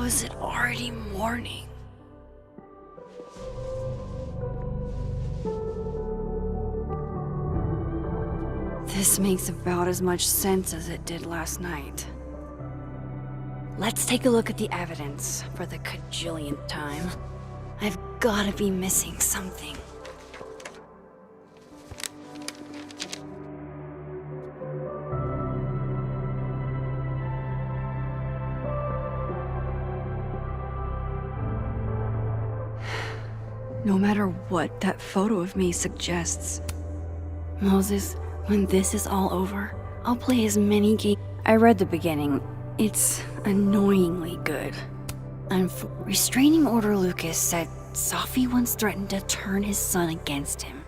is it already morning? This makes about as much sense as it did last night. Let's take a look at the evidence for the cajillionth time. I've gotta be missing something. No matter what that photo of me suggests. Moses, when this is all over, I'll play as many games. I read the beginning. It's annoyingly good. And Restraining Order Lucas said Safi once threatened to turn his son against him.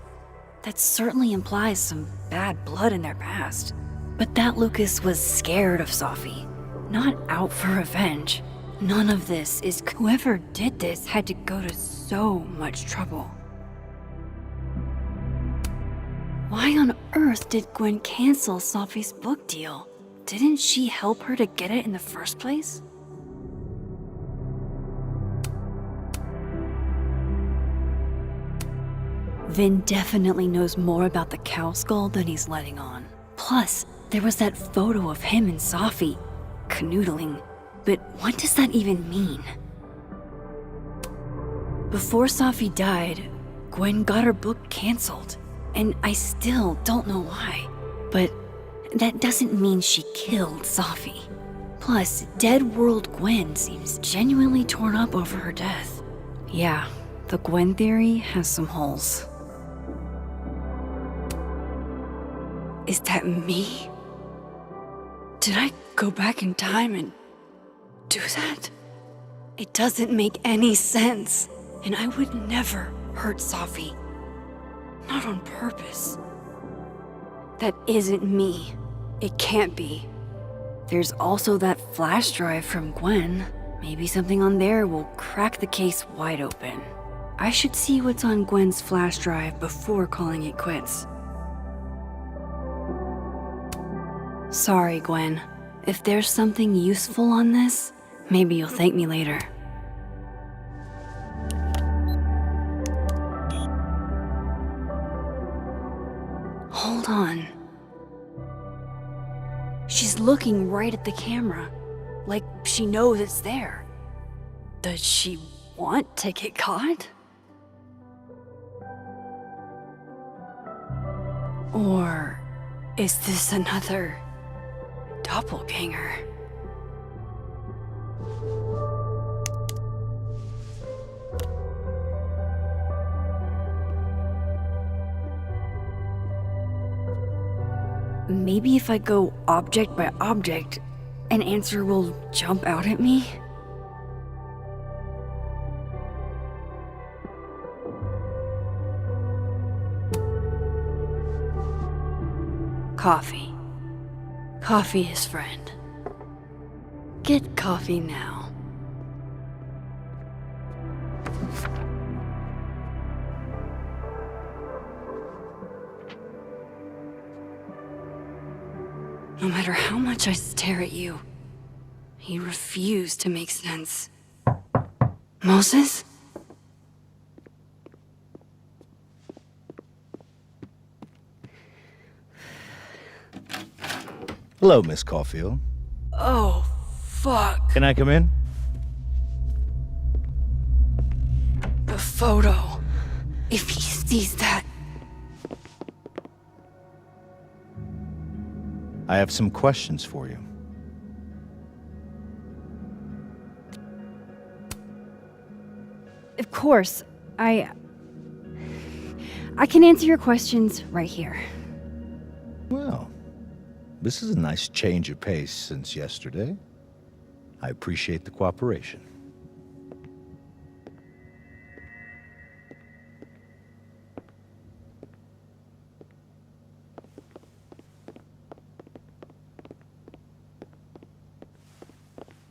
That certainly implies some bad blood in their past. But that Lucas was scared of Safi, not out for revenge. None of this is... Whoever did this had to go to so much trouble. Why on earth did Gwen cancel Safi's book deal? Didn't she help her to get it in the first place? Vin definitely knows more about the cow skull than he's letting on. Plus, there was that photo of him and Safi, canoodling. But what does that even mean? Before Safi died, Gwen got her book canceled, and I still don't know why. But that doesn't mean she killed Safi. Plus, Dead World Gwen seems genuinely torn up over her death. Yeah, the Gwen theory has some holes. Is that me? Did I go back in time and do that? It doesn't make any sense, and I would never hurt Safi. Not on purpose. That isn't me. It can't be. There's also that flash drive from Gwen. Maybe something on there will crack the case wide open. I should see what's on Gwen's flash drive before calling it quits. Sorry, Gwen. If there's something useful on this, maybe you'll thank me later. Hold on. She's looking right at the camera, like she knows it's there. Does she want to get caught? Or is this another doppelganger? Maybe if I go object by object, an answer will jump out at me? Coffee. Coffee is friend. Get coffee now. No matter how much I stare at you, you refuse to make sense. Moses? Hello, Miss Caulfield. Oh, fuck. Can I come in? The photo. If he sees that... I have some questions for you. Of course, I can answer your questions right here. Well, this is a nice change of pace since yesterday. I appreciate the cooperation.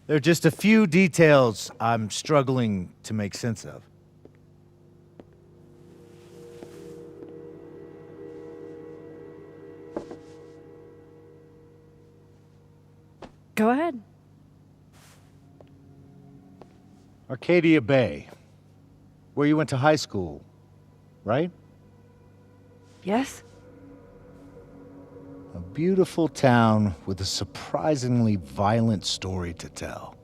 There are just a few details I'm struggling to make sense of. Go ahead. Arcadia Bay. Where you went to high school, right? Yes? A beautiful town with a surprisingly violent story to tell.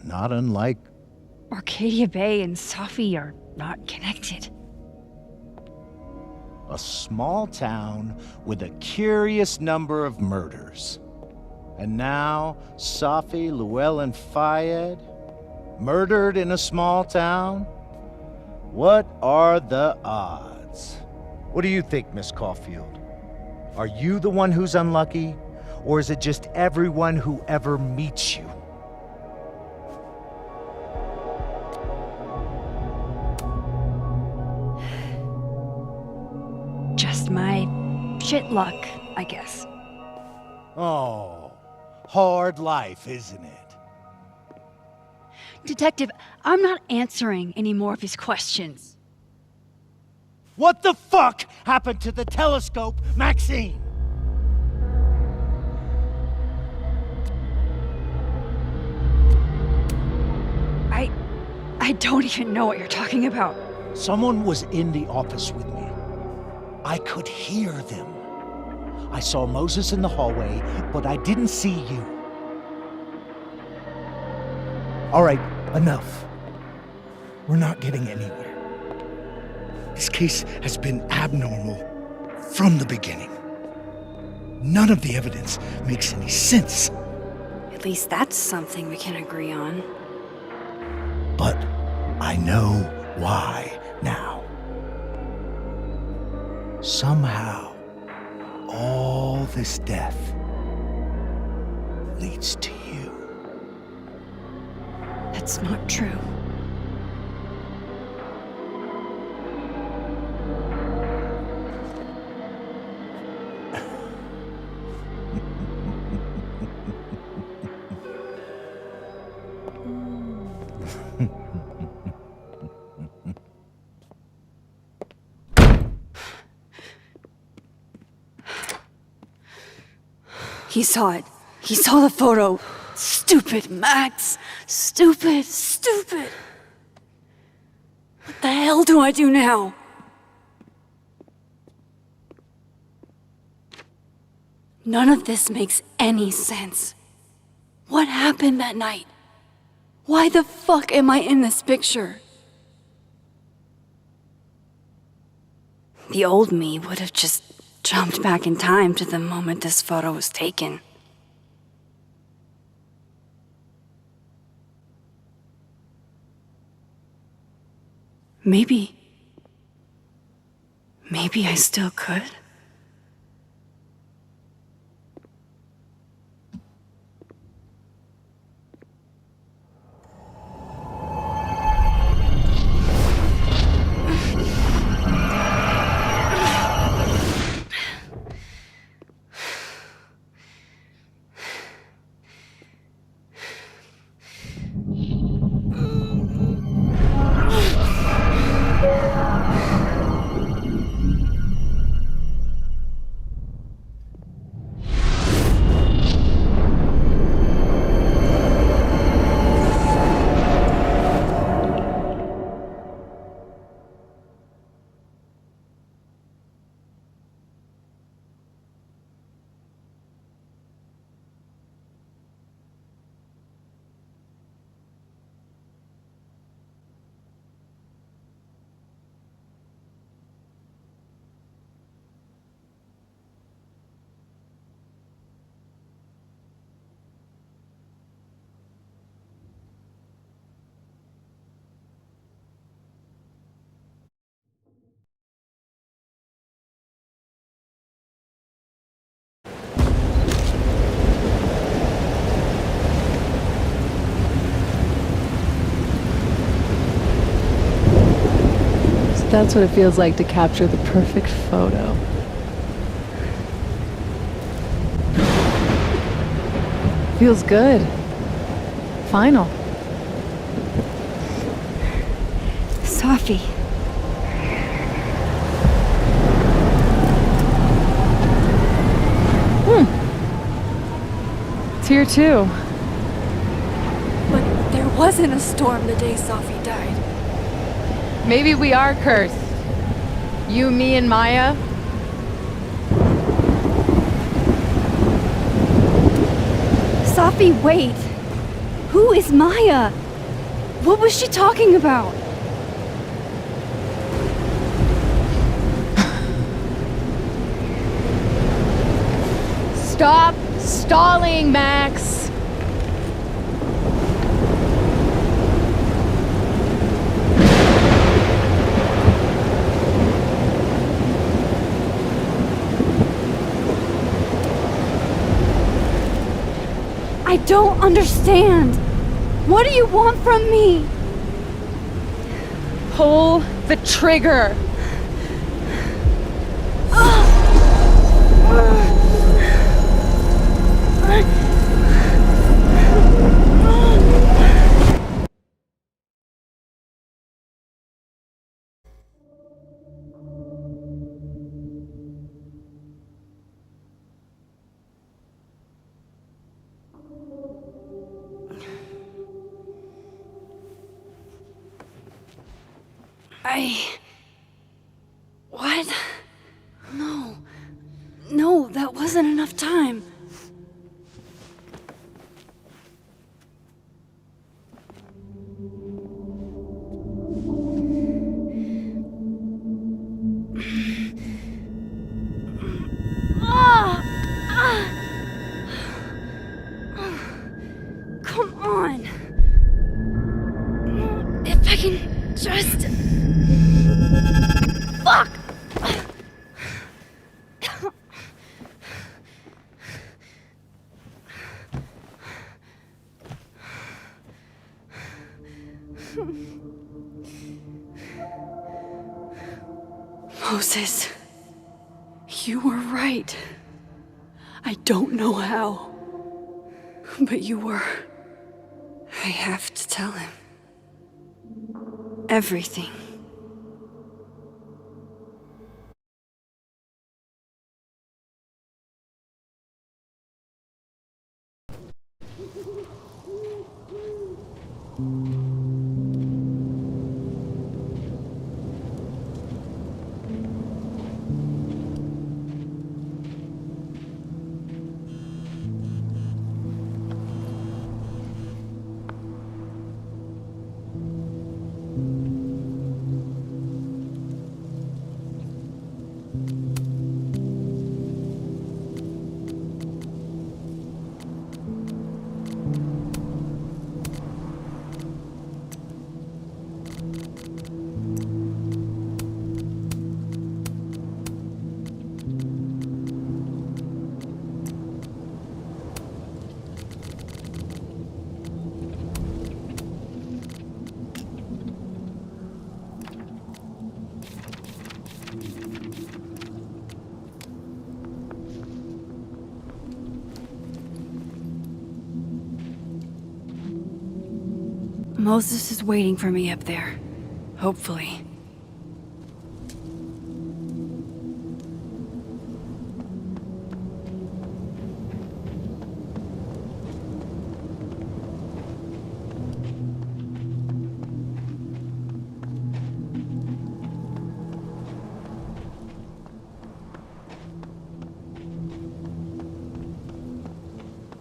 Not unlike... Arcadia Bay and Safi are not connected. a small town with a curious number of murders. And now, Safi, Llewellyn Fayed, murdered in a small town? What are the odds? What do you think, Miss Caulfield? Are you the one who's unlucky? Or is it just everyone who ever meets you? Just my shit luck, I guess. Oh, hard life, isn't it? Detective, I'm not answering any more of his questions. What the fuck happened to the telescope, Maxine? I don't even know what you're talking about. Someone was in the office with me. I could hear them. I saw Moses in the hallway, but I didn't see you. All right, enough. We're not getting anywhere. This case has been abnormal from the beginning. None of the evidence makes any sense. At least that's something we can agree on. But I know why now. Somehow, all this death leads to you. That's not true. He saw it. He saw the photo. Stupid, Max. Stupid, stupid. What the hell do I do now? None of this makes any sense. What happened that night? Why the fuck am I in this picture? The old me would have just jumped back in time to the moment this photo was taken. Maybe I still could. That's what it feels like to capture the perfect photo. Feels good. Final. Safi. It's here too. But there wasn't a storm the day Sophie died. Maybe we are cursed. You, me, and Maya. Sophie, wait! Who is Maya? What was she talking about? Stop stalling, Max! I don't understand. What do you want from me? Pull the trigger! What? No. No, that wasn't enough time. Come on. If I can just... Fuck! Moses, you were right. I don't know how, but you were. I have to tell him. Everything. Moses is waiting for me up there. Hopefully.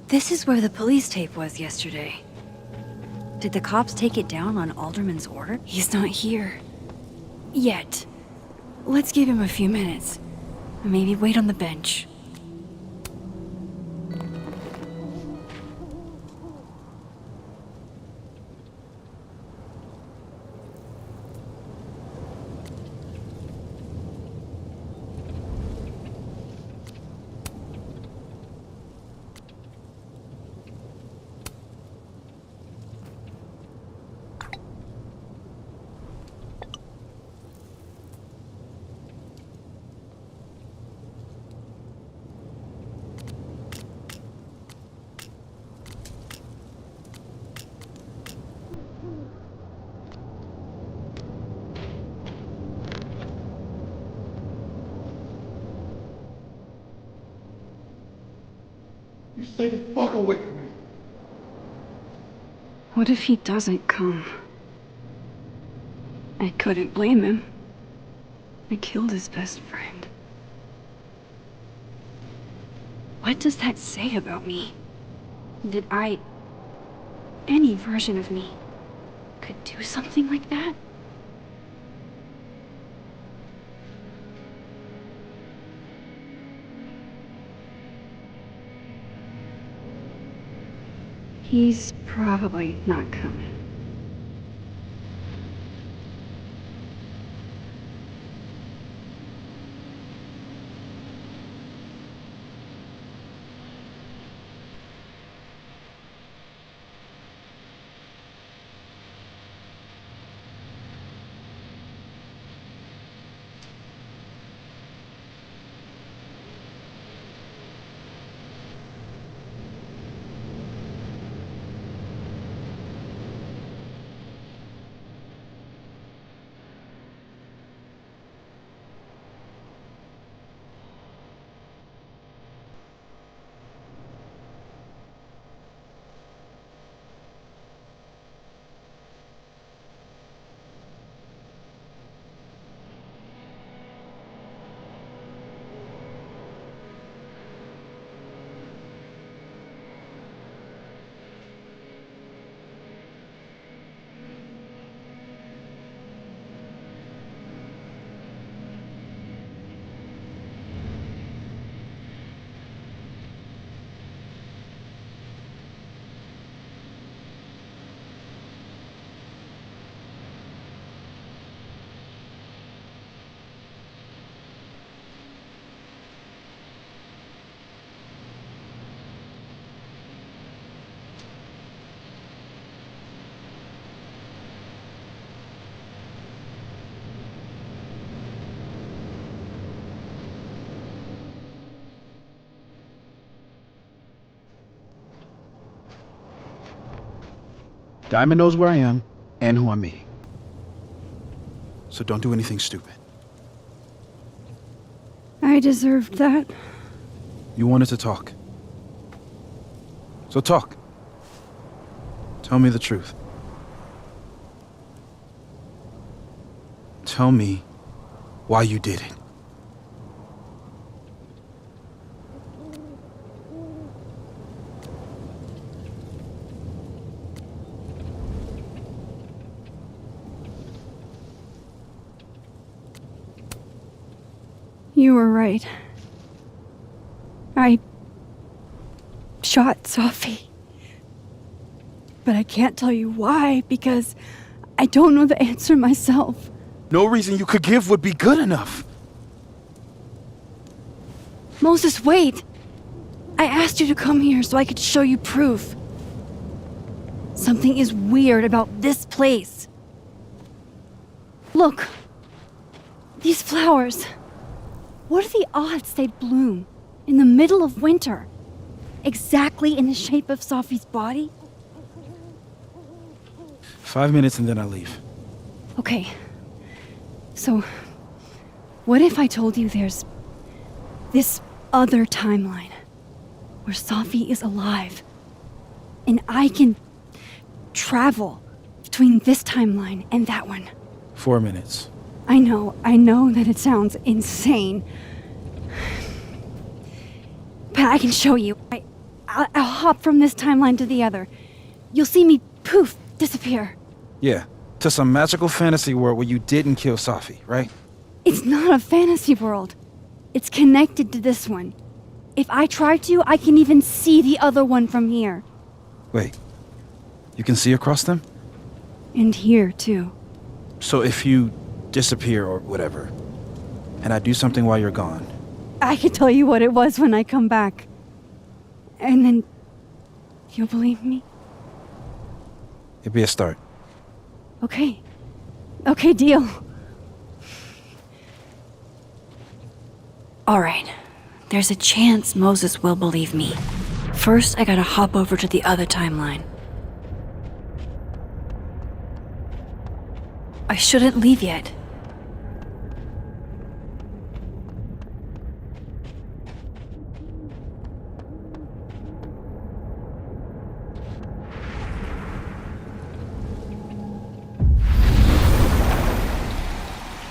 This is where the police tape was yesterday. Did the cops take it down on Alderman's order? He's not here. Yet. Let's give him a few minutes. Maybe wait on the bench. You stay the fuck away from me. What if he doesn't come? I couldn't blame him. I killed his best friend. What does that say about me? Did any version of me, could do something like that? He's probably not coming. Diamond knows where I am and who I'm meeting. So don't do anything stupid. I deserved that. You wanted to talk. So talk. Tell me the truth. Tell me why you did it. You were right. I shot Sophie. But I can't tell you why, because I don't know the answer myself. No reason you could give would be good enough. Moses, wait! I asked you to come here so I could show you proof. Something is weird about this place. Look. These flowers. What are the odds they bloom in the middle of winter? Exactly in the shape of Sophie's body? 5 minutes and then I leave. Okay. So, what if I told you there's this other timeline where Sophie is alive and I can travel between this timeline and that one? 4 minutes. I know that it sounds insane. But I can show you. I'll hop from this timeline to the other. You'll see me, poof, disappear. Yeah, to some magical fantasy world where you didn't kill Sophie, right? It's not a fantasy world. It's connected to this one. If I try to, I can even see the other one from here. Wait, you can see across them? And here, too. So if you disappear or whatever, and I do something while you're gone, I can tell you what it was when I come back. And then you'll believe me? it'd be a start. Okay. Okay, deal. All right. There's a chance Moses will believe me. First, I gotta hop over to the other timeline. I shouldn't leave yet.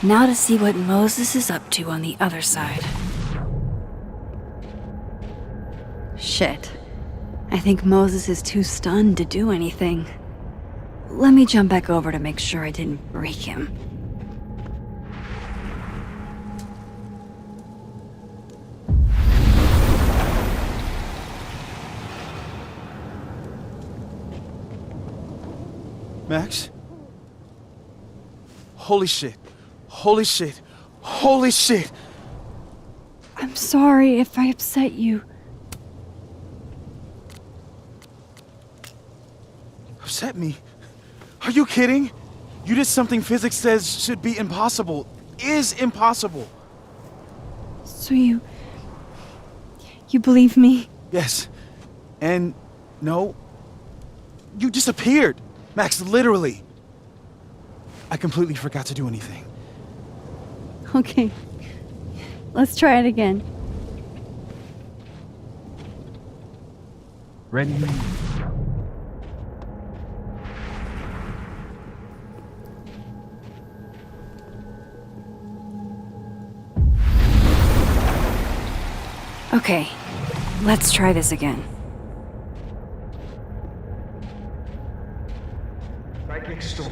Now to see what Moses is up to on the other side. Shit. I think Moses is too stunned to do anything. Let me jump back over to make sure I didn't break him. Max? Holy shit. Holy shit. Holy shit. I'm sorry if I upset you. Upset me? Are you kidding? You did something physics says should be impossible. Is impossible. So you believe me? Yes. And no. You disappeared. Max, literally. I completely forgot to do anything. Okay. Let's try it again. Ready? Okay. Let's try this again. Right next door.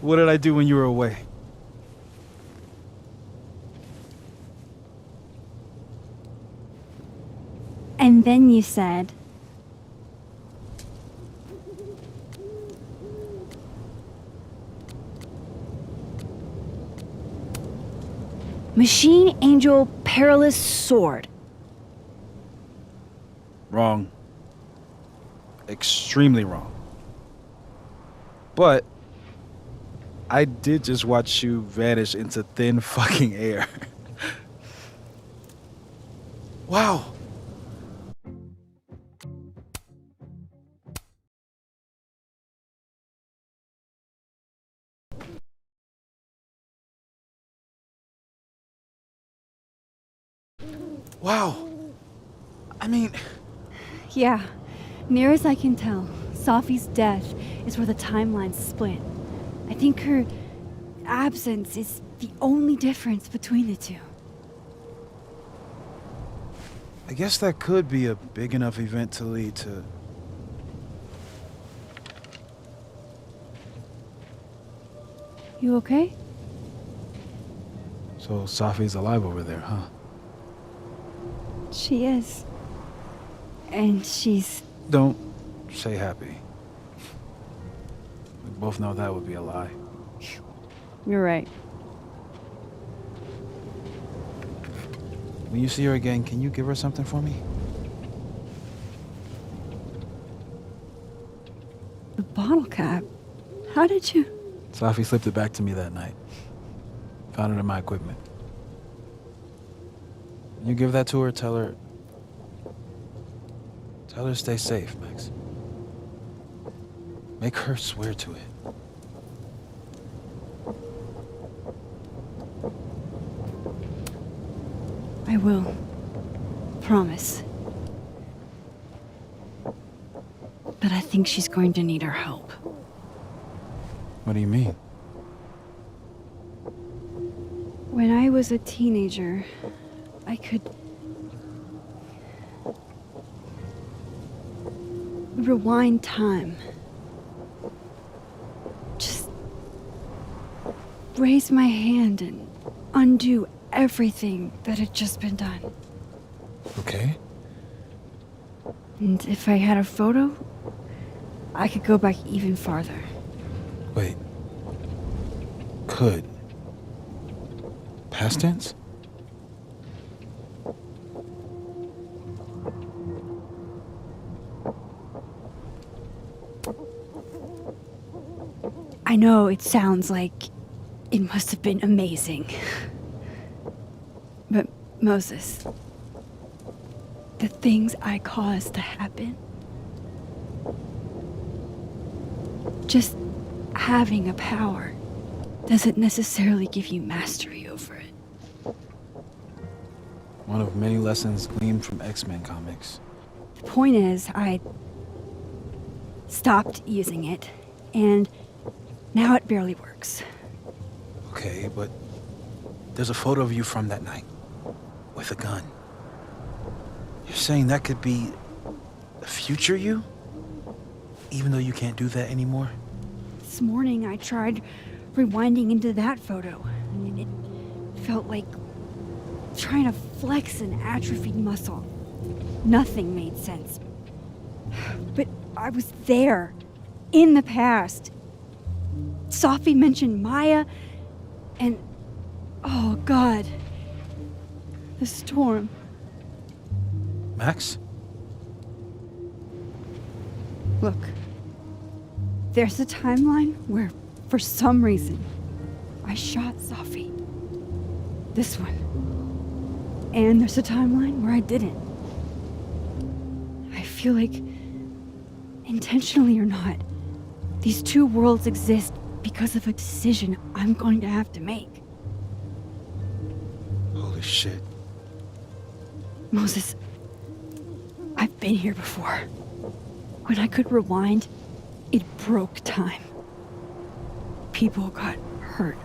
What did I do when you were away? And then you said... Machine Angel Perilous Sword. Wrong. Extremely wrong. But I did just watch you vanish into thin fucking air. Wow. Wow. I mean... Yeah, near as I can tell, Safi's death is where the timelines split. I think her absence is the only difference between the two. I guess that could be a big enough event to lead to... You okay? So Safi's alive over there, huh? She is. And she's... Don't say happy. We both know that would be a lie. You're right. When you see her again, can you give her something for me? The bottle cap? How did you... Safi slipped it back to me that night. Found it in my equipment. When you give that to her, tell her to stay safe, Max. Make her swear to it. I will. Promise. But I think she's going to need our help. What do you mean? When I was a teenager, I could... rewind time. Just... raise my hand and undo everything that had just been done. Okay. And if I had a photo, I could go back even farther. Wait. Could. Past tense? I know it sounds like it must have been amazing. But Moses, the things I caused to happen, just having a power doesn't necessarily give you mastery over it. One of many lessons gleaned from X-Men comics. The point is, I stopped using it, and now it barely works. Okay, but there's a photo of you from that night with a gun. You're saying that could be the future you? Even though you can't do that anymore? This morning I tried rewinding into that photo, and it felt like trying to flex an atrophied muscle. Nothing made sense. But I was there, in the past. Sophie mentioned Maya, and oh God, the storm. Max? Look, there's a timeline where, for some reason, I shot Sophie. This one. And there's a timeline where I didn't. I feel like, intentionally or not, these two worlds exist because of a decision I'm going to have to make. Holy shit. Moses, I've been here before. When I could rewind, it broke time. People got hurt.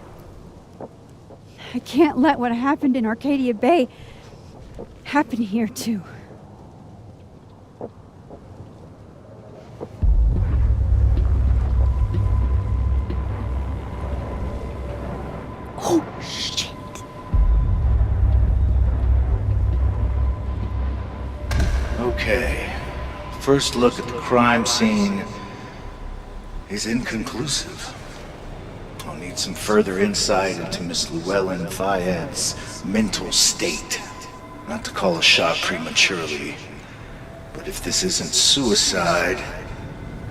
I can't let what happened in Arcadia Bay happen here too. Oh, shit. Okay. First look at the crime scene is inconclusive. I'll need some further insight into Miss Llewellyn Fayette's mental state. Not to call a shot prematurely, but if this isn't suicide,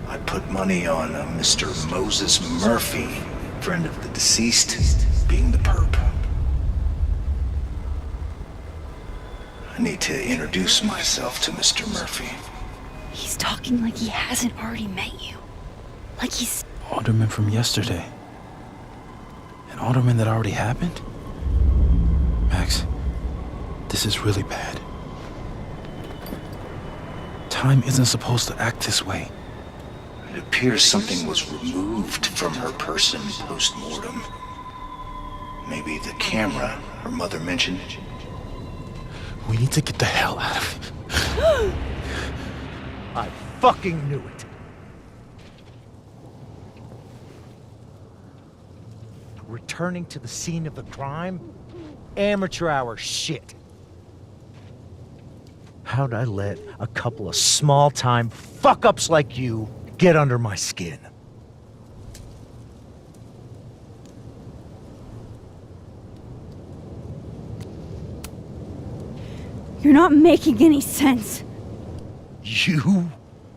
I'd put money on a Mr. Moses Murphy, friend of the deceased, being the perp. I need to introduce myself to Mr. Murphy. He's talking like he hasn't already met you. Like he's... Alderman from yesterday. An alderman that already happened? Max, this is really bad. Time isn't supposed to act this way. It appears something was removed from her person post-mortem. Maybe the camera her mother mentioned. We need to get the hell out of here. I fucking knew it. Returning to the scene of the crime? Amateur hour shit. How'd I let a couple of small-time fuck-ups like you get under my skin? You're not making any sense. You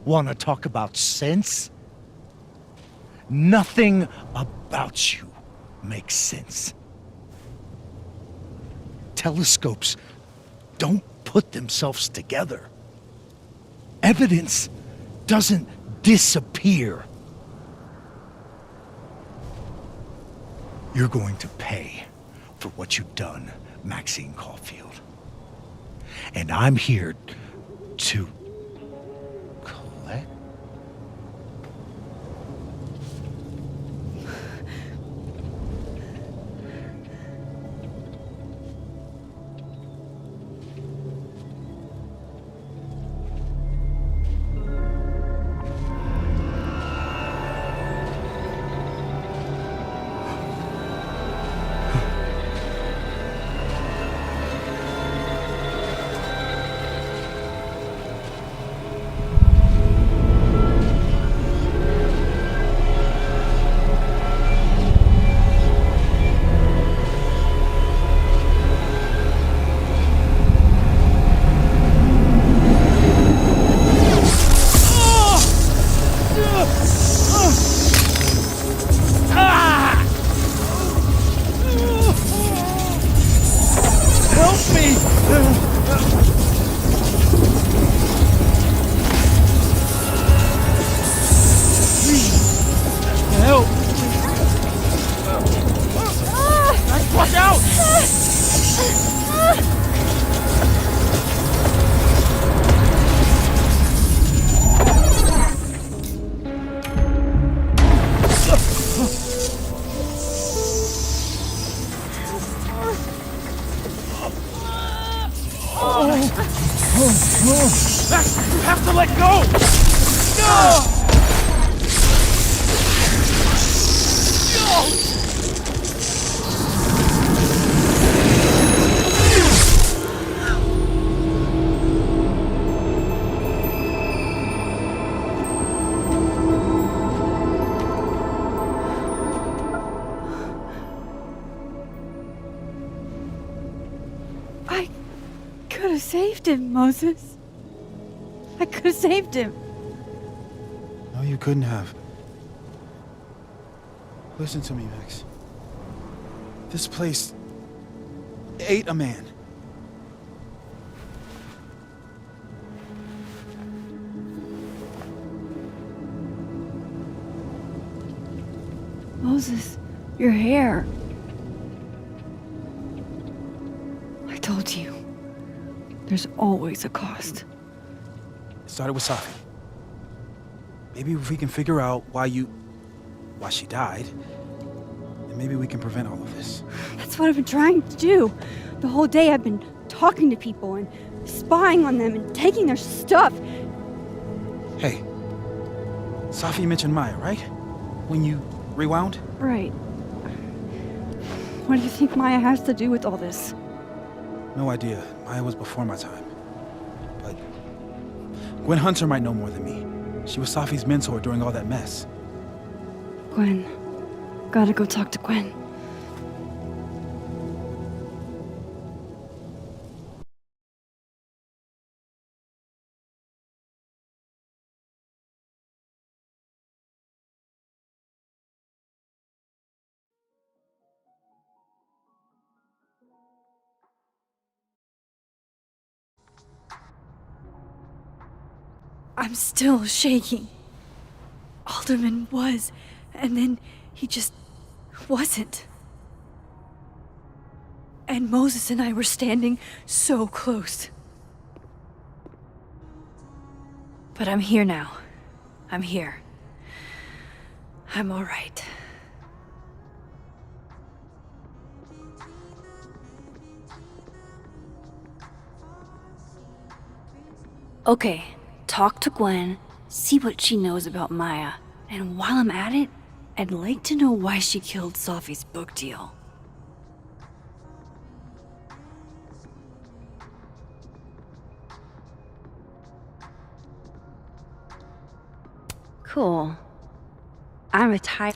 want to talk about sense? Nothing about you makes sense. Telescopes don't put themselves together. Evidence doesn't disappear. You're going to pay for what you've done, Maxine Caulfield. And I'm here to collect. Max, you have to let go! No! I could have saved him, Moses. I could have saved him. No, you couldn't have. Listen to me, Max. This place ate a man. Moses, your hair. I told you. There's always a cost. It started with Safi. Maybe if we can figure out why she died, then maybe we can prevent all of this. That's what I've been trying to do. The whole day I've been talking to people and spying on them and taking their stuff. Hey, Safi mentioned Maya, right? When you rewound? Right. What do you think Maya has to do with all this? No idea. Maya was before my time. But Gwen Hunter might know more than me. She was Safi's mentor during all that mess. Gwen. Gotta go talk to Gwen. I'm still shaking. Alderman was, and then he just wasn't. And Moses and I were standing so close. But I'm here now. I'm here. I'm all right. Okay, talk to Gwen, see what she knows about Maya, and while I'm at it, I'd like to know why she killed Safi's book deal. Cool. I'm a type.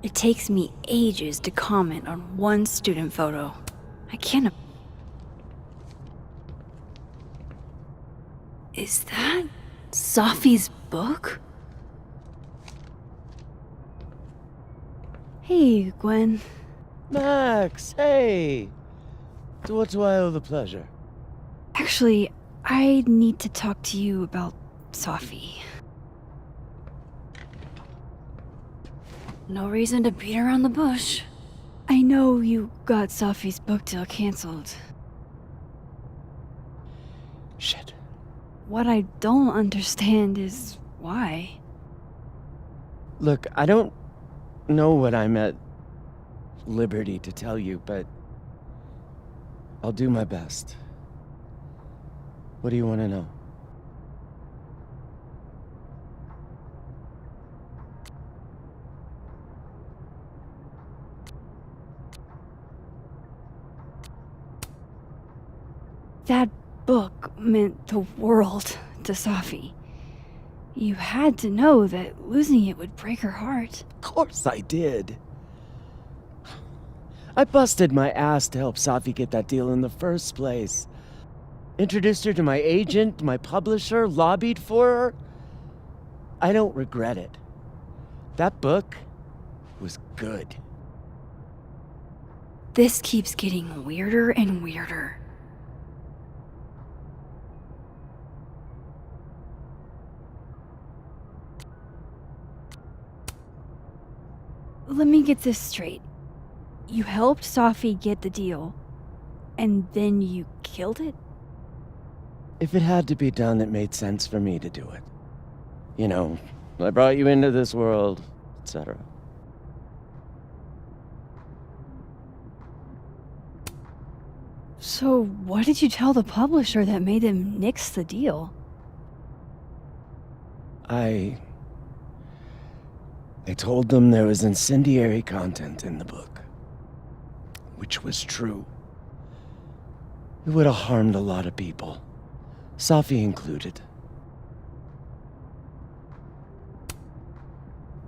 It takes me ages to comment on one student photo. I can't. Is that Safi's book? Hey, Gwen. Max, hey! To what do I owe the pleasure? Actually, I need to talk to you about Safi. No reason to beat around the bush. I know you got Safi's book deal canceled. Shit. What I don't understand is why. Look, I don't know what I'm at liberty to tell you, but I'll do my best. What do you want to know? That book meant the world to Safi. You had to know that losing it would break her heart. Of course I did. I busted my ass to help Safi get that deal in the first place. Introduced her to my agent, my publisher, lobbied for her. I don't regret it. That book was good. This keeps getting weirder and weirder. Let me get this straight. You helped Safi get the deal, and then you killed it? If it had to be done, it made sense for me to do it. You know, I brought you into this world, etc. So what did you tell the publisher that made them nix the deal? I told them there was incendiary content in the book. Which was true. It would have harmed a lot of people. Safi included.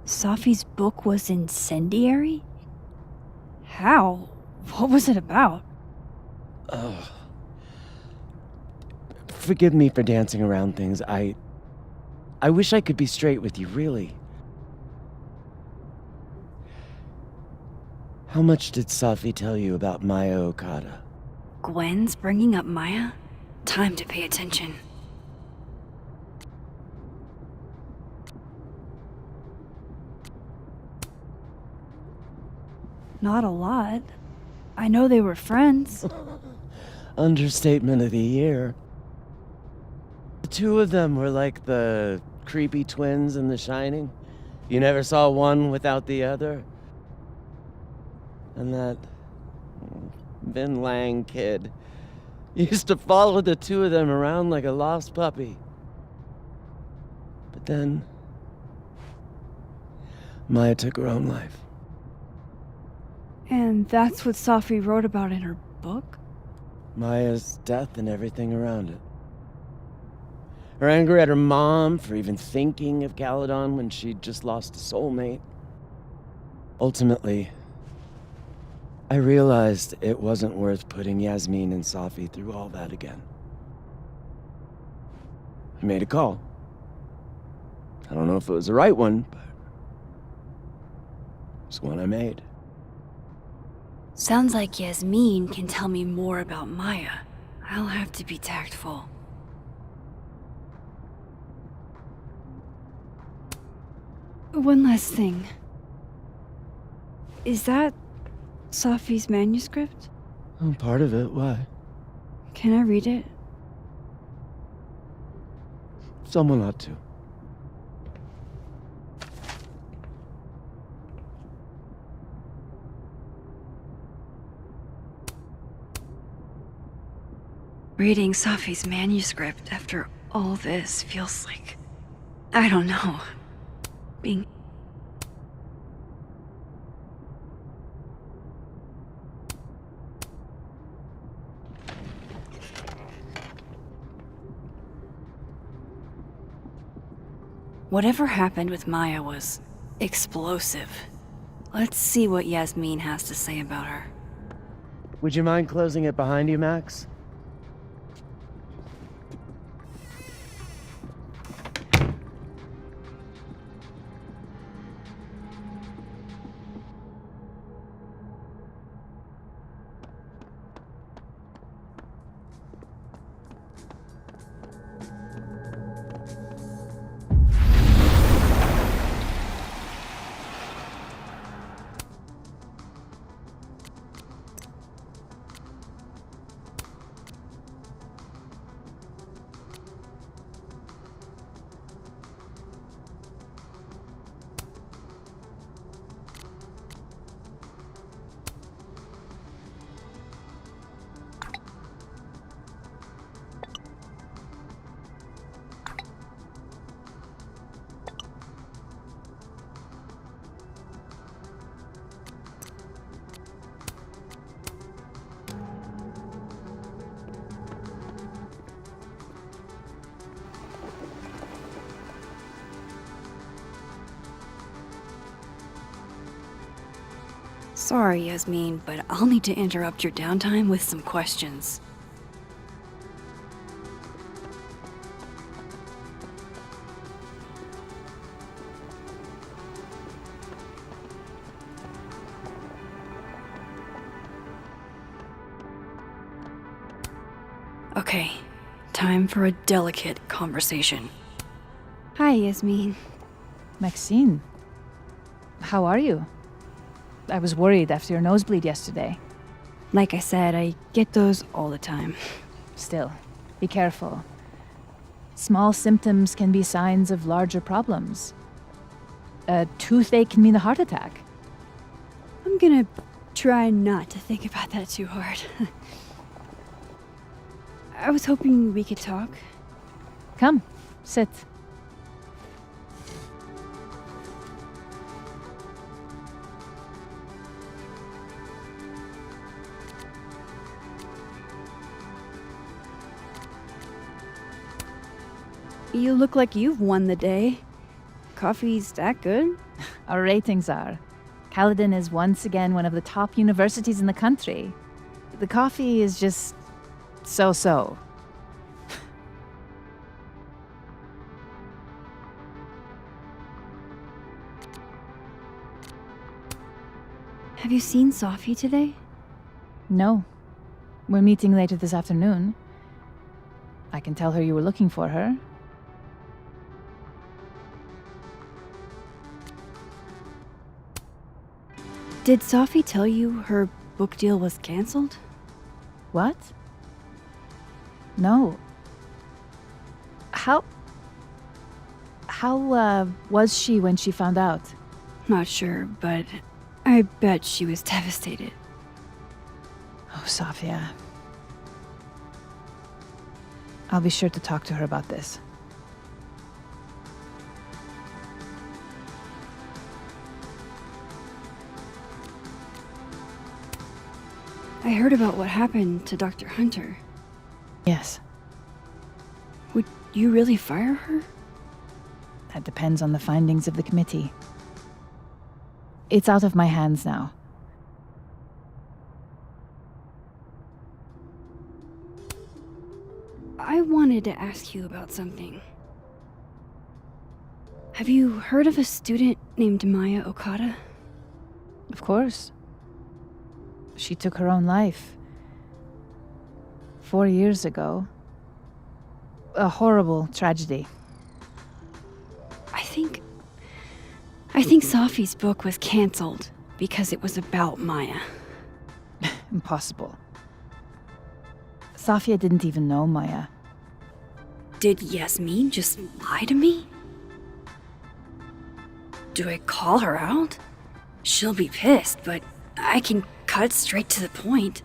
Safi's book was incendiary? How? What was it about? Ugh. Forgive me for dancing around things. I wish I could be straight with you, really. How much did Safi tell you about Maya Okada? Gwen's bringing up Maya? Time to pay attention. Not a lot. I know they were friends. Understatement of the year. The two of them were like the creepy twins in The Shining. You never saw one without the other. And that Vin Lang kid used to follow the two of them around like a lost puppy. But then Maya took her own life. And that's what Safi wrote about in her book? Maya's death and everything around it. Her anger at her mom for even thinking of Caledon when she'd just lost a soulmate. Ultimately, I realized it wasn't worth putting Yasmin and Safi through all that again. I made a call. I don't know if it was the right one, but it's one I made. Sounds like Yasmin can tell me more about Maya. I'll have to be tactful. One last thing. Is that Safi's manuscript? Oh, part of it, why? Can I read it? Someone ought to. Reading Safi's manuscript after all this feels like... I don't know. Being... Whatever happened with Maya was explosive. Let's see what Yasmin has to say about her. Would you mind closing it behind you, Max? Sorry, Yasmin, but I'll need to interrupt your downtime with some questions. Okay, time for a delicate conversation. Hi, Yasmin. Maxine, how are you? I was worried after your nosebleed yesterday. Like I said, I get those all the time. Still, be careful. Small symptoms can be signs of larger problems. A toothache can mean a heart attack. I'm gonna try not to think about that too hard. I was hoping we could talk. Come, sit. You look like you've won the day. Coffee's that good? Our ratings are. Caledon is once again one of the top universities in the country. The coffee is just so-so. Have you seen Sophie today? No. We're meeting later this afternoon. I can tell her you were looking for her. Did Sophie tell you her book deal was cancelled? What? No. How was she when she found out? Not sure, but I bet she was devastated. Oh, Sophia. I'll be sure to talk to her about this. I heard about what happened to Dr. Hunter. Yes, Would you really fire her? that depends on the findings of the committee. It's out of my hands now. I wanted to ask you about something. Have you heard of a student named Maya Okada? Of course. She took her own life. 4 years ago. A horrible tragedy. I think Sophie's book was cancelled because it was about Maya. Impossible. Safia didn't even know Maya. Did Yasmin just lie to me? Do I call her out? She'll be pissed, but I can cut straight to the point.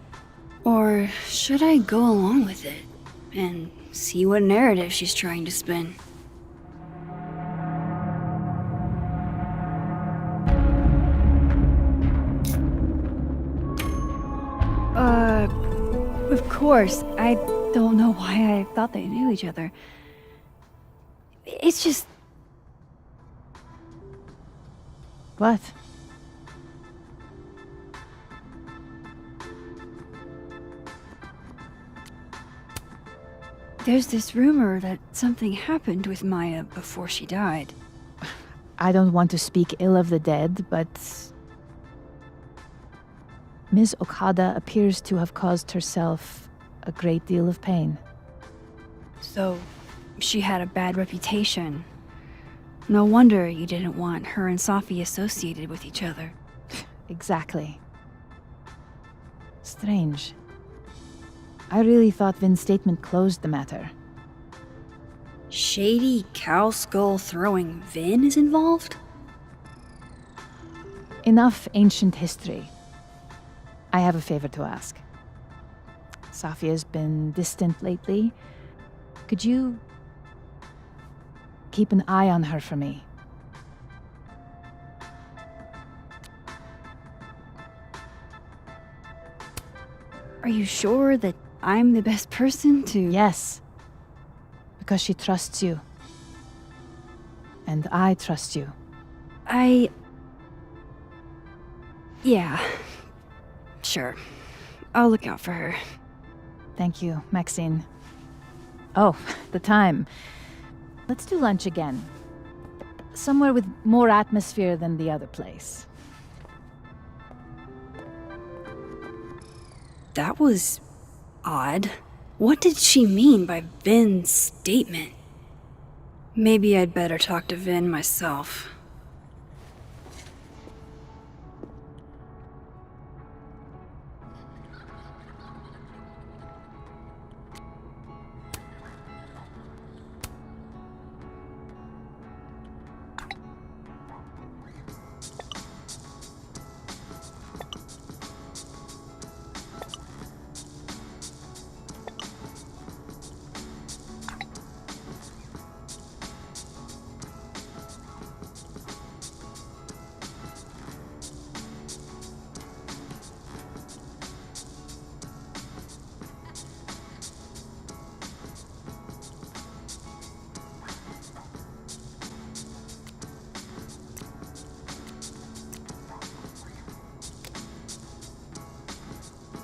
Or should I go along with it and see what narrative she's trying to spin? Of course. I don't know why I thought they knew each other. It's just... What? There's this rumor that something happened with Maya before she died. I don't want to speak ill of the dead, but Ms. Okada appears to have caused herself a great deal of pain. So, she had a bad reputation. No wonder you didn't want her and Sophie associated with each other. Exactly. Strange. I really thought Vin's statement closed the matter. Shady cow skull throwing Vin is involved? Enough ancient history. I have a favor to ask. Safia's been distant lately. Could you keep an eye on her for me? Are you sure that I'm the best person to... Yes. Because she trusts you. And I trust you. Yeah, Sure. I'll look out for her. Thank you, Maxine. Oh, the time. Let's do lunch again. Somewhere with more atmosphere than the other place. That was odd. What did she mean by Vin's statement? Maybe I'd better talk to Vin myself.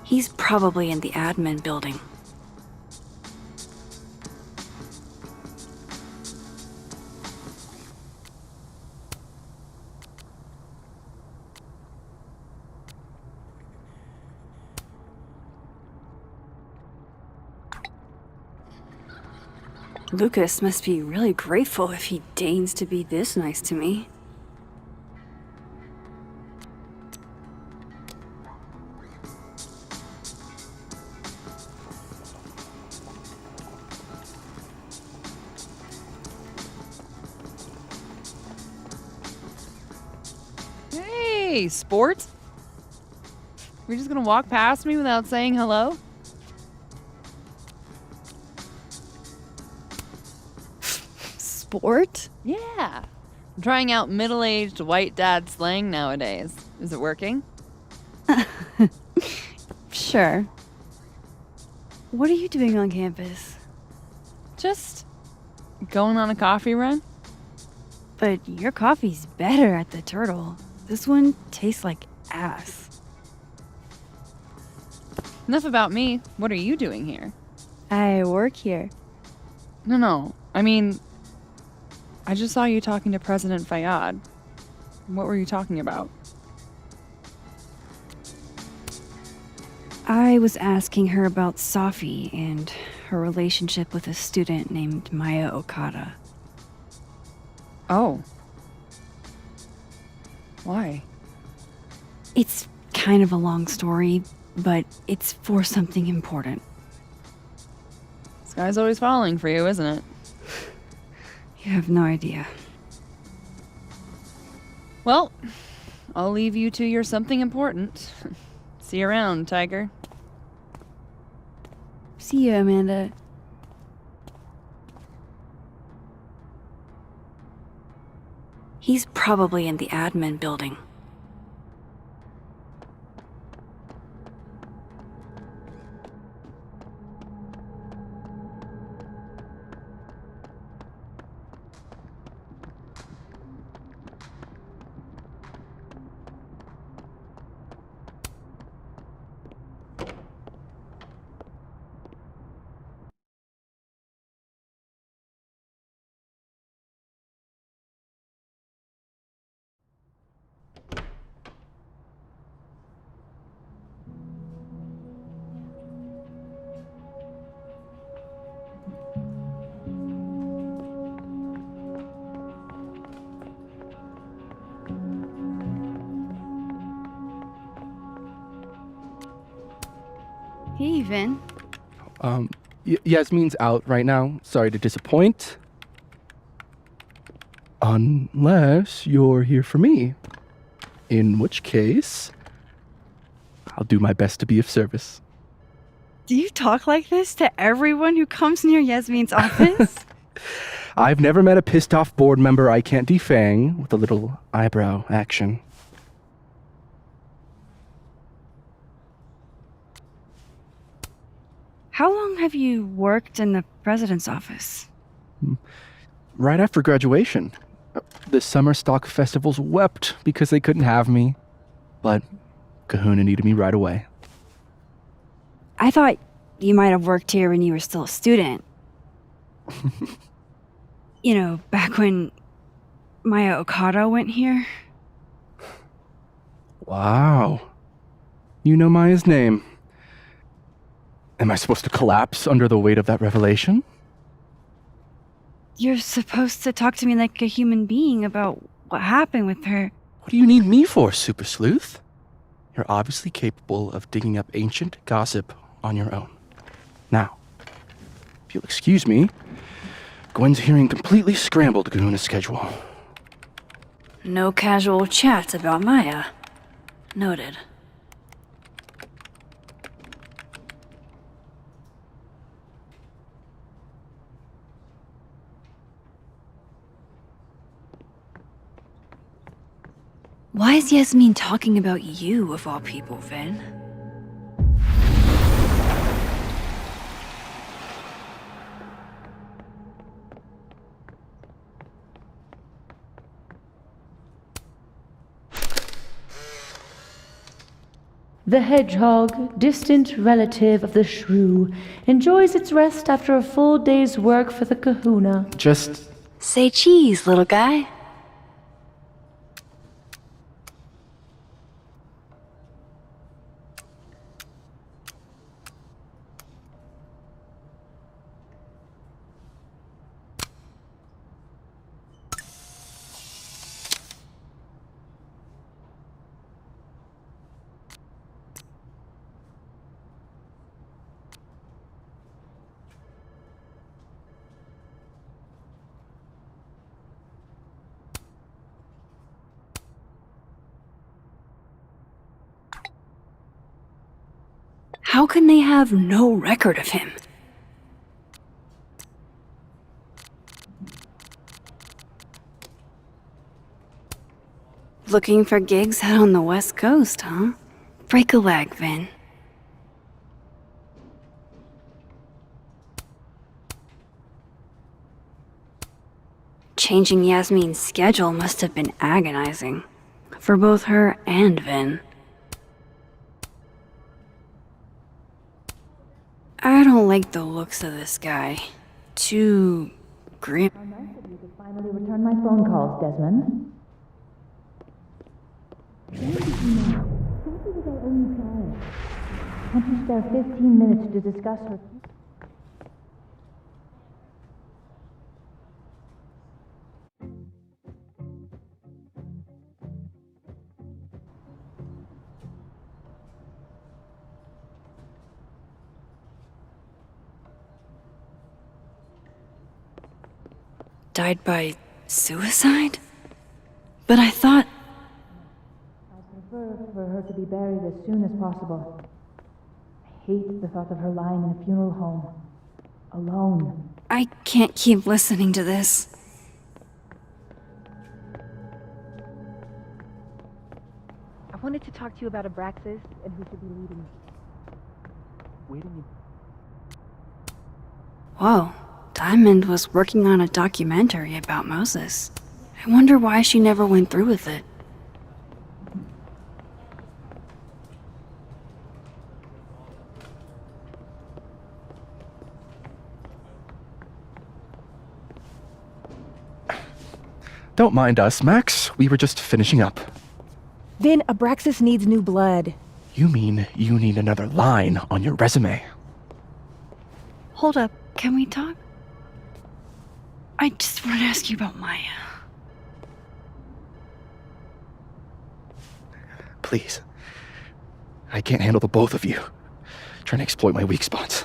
He's probably in the admin building. Lucas must be really grateful if he deigns to be this nice to me. Hey, sport? You're just gonna walk past me without saying hello? Sport? Yeah. I'm trying out middle-aged white dad slang nowadays. Is it working? Sure. What are you doing on campus? Just going on a coffee run? But your coffee's better at the Turtle. This one tastes like ass. Enough about me. What are you doing here? I work here. No. I mean, I just saw you talking to President Fayyad. What were you talking about? I was asking her about Safi and her relationship with a student named Maya Okada. Oh. Why? It's kind of a long story, but it's for something important. This guy's always falling for you, isn't it? You have no idea. Well, I'll leave you to your something important. See you around, Tiger. See you, Amanda. He's probably in the admin building. Hey, Vin. Yasmin's out right now. Sorry to disappoint. Unless you're here for me. In which case, I'll do my best to be of service. Do you talk like this to everyone who comes near Yasmin's office? I've never met a pissed off board member I can't defang with a little eyebrow action. How long have you worked in the president's office? Right after graduation. The summer stock festivals wept because they couldn't have me. But Kahuna needed me right away. I thought you might have worked here when you were still a student. You know, back when Maya Okada went here. Wow. You know Maya's name. Am I supposed to collapse under the weight of that revelation? You're supposed to talk to me like a human being about what happened with her. What do you need me for, Super Sleuth? You're obviously capable of digging up ancient gossip on your own. Now, if you'll excuse me, Gwen's hearing completely scrambled Kahuna's schedule. No casual chats about Maya. Noted. Why is Yasmin talking about you, of all people, Vin? The hedgehog, distant relative of the shrew, enjoys its rest after a full day's work for the kahuna. Just Say cheese, little guy. How can they have no record of him? Looking for gigs out on the West Coast, huh? Break a leg, Vin. Changing Yasmin's schedule must have been agonizing. For both her and Vin. I don't like the looks of this guy. Too grim. How nice of you to finally return my phone calls, Desmond. Sophie was our only child. Want to spare 15 minutes to discuss her... Died by suicide? But I thought... I'd prefer for her to be buried as soon as possible. I hate the thought of her lying in a funeral home. Alone. I can't keep listening to this. I wanted to talk to you about Abraxas and who should be leading. waiting. Whoa, Diamond was working on a documentary about Moses. I wonder why she never went through with it. Don't mind us, Max. We were just finishing up. Vin, Abraxas needs new blood. You mean you need another line on your resume? Hold up, can we talk? I just want to ask you about Maya. Please. I can't handle the both of you. Trying to exploit my weak spots.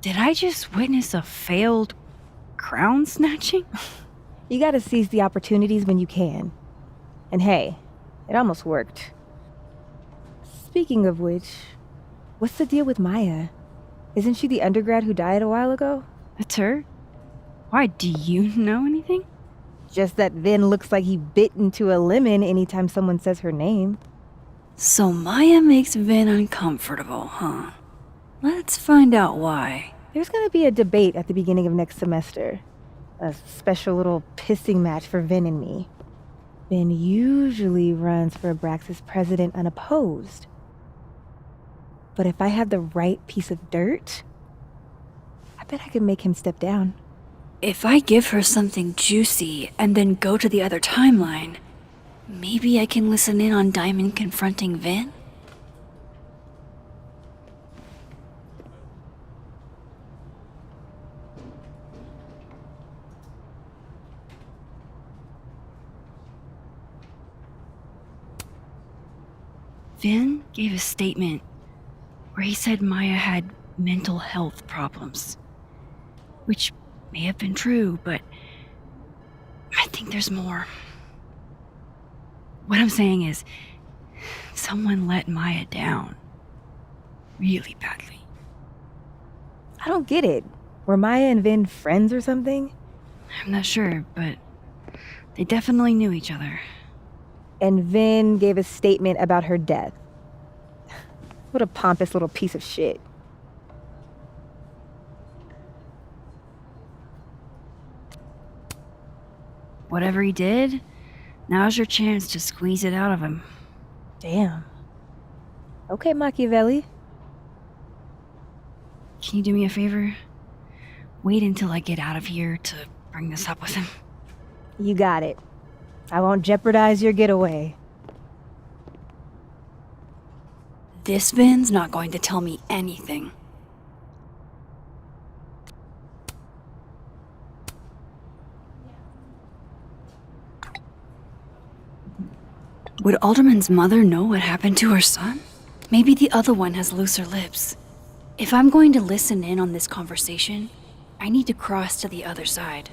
Did I just witness a failed crown snatching? You gotta seize the opportunities when you can. And hey, it almost worked. Speaking of which, what's the deal with Maya? Isn't she the undergrad who died a while ago? That's her? Why, do you know anything? Just that Vin looks like he bit into a lemon anytime someone says her name. So Maya makes Vin uncomfortable, huh? Let's find out why. There's gonna be a debate at the beginning of next semester. A special little pissing match for Vin and me. Ben usually runs for Abraxas president unopposed. But if I had the right piece of dirt, I bet I could make him step down. If I give her something juicy and then go to the other timeline, maybe I can listen in on Diamond confronting Vin? Vin gave a statement where he said Maya had mental health problems, which may have been true, but I think there's more. What I'm saying is, someone let Maya down really badly. I don't get it. Were Maya and Vin friends or something? I'm not sure, but they definitely knew each other. And Vin gave a statement about her death. What a pompous little piece of shit. Whatever he did, now's your chance to squeeze it out of him. Damn. Okay, Machiavelli. Can you do me a favor? Wait until I get out of here to bring this up with him. You got it. I won't jeopardize your getaway. This Vin's not going to tell me anything. Would Alderman's mother know what happened to her son? Maybe the other one has looser lips. If I'm going to listen in on this conversation, I need to cross to the other side.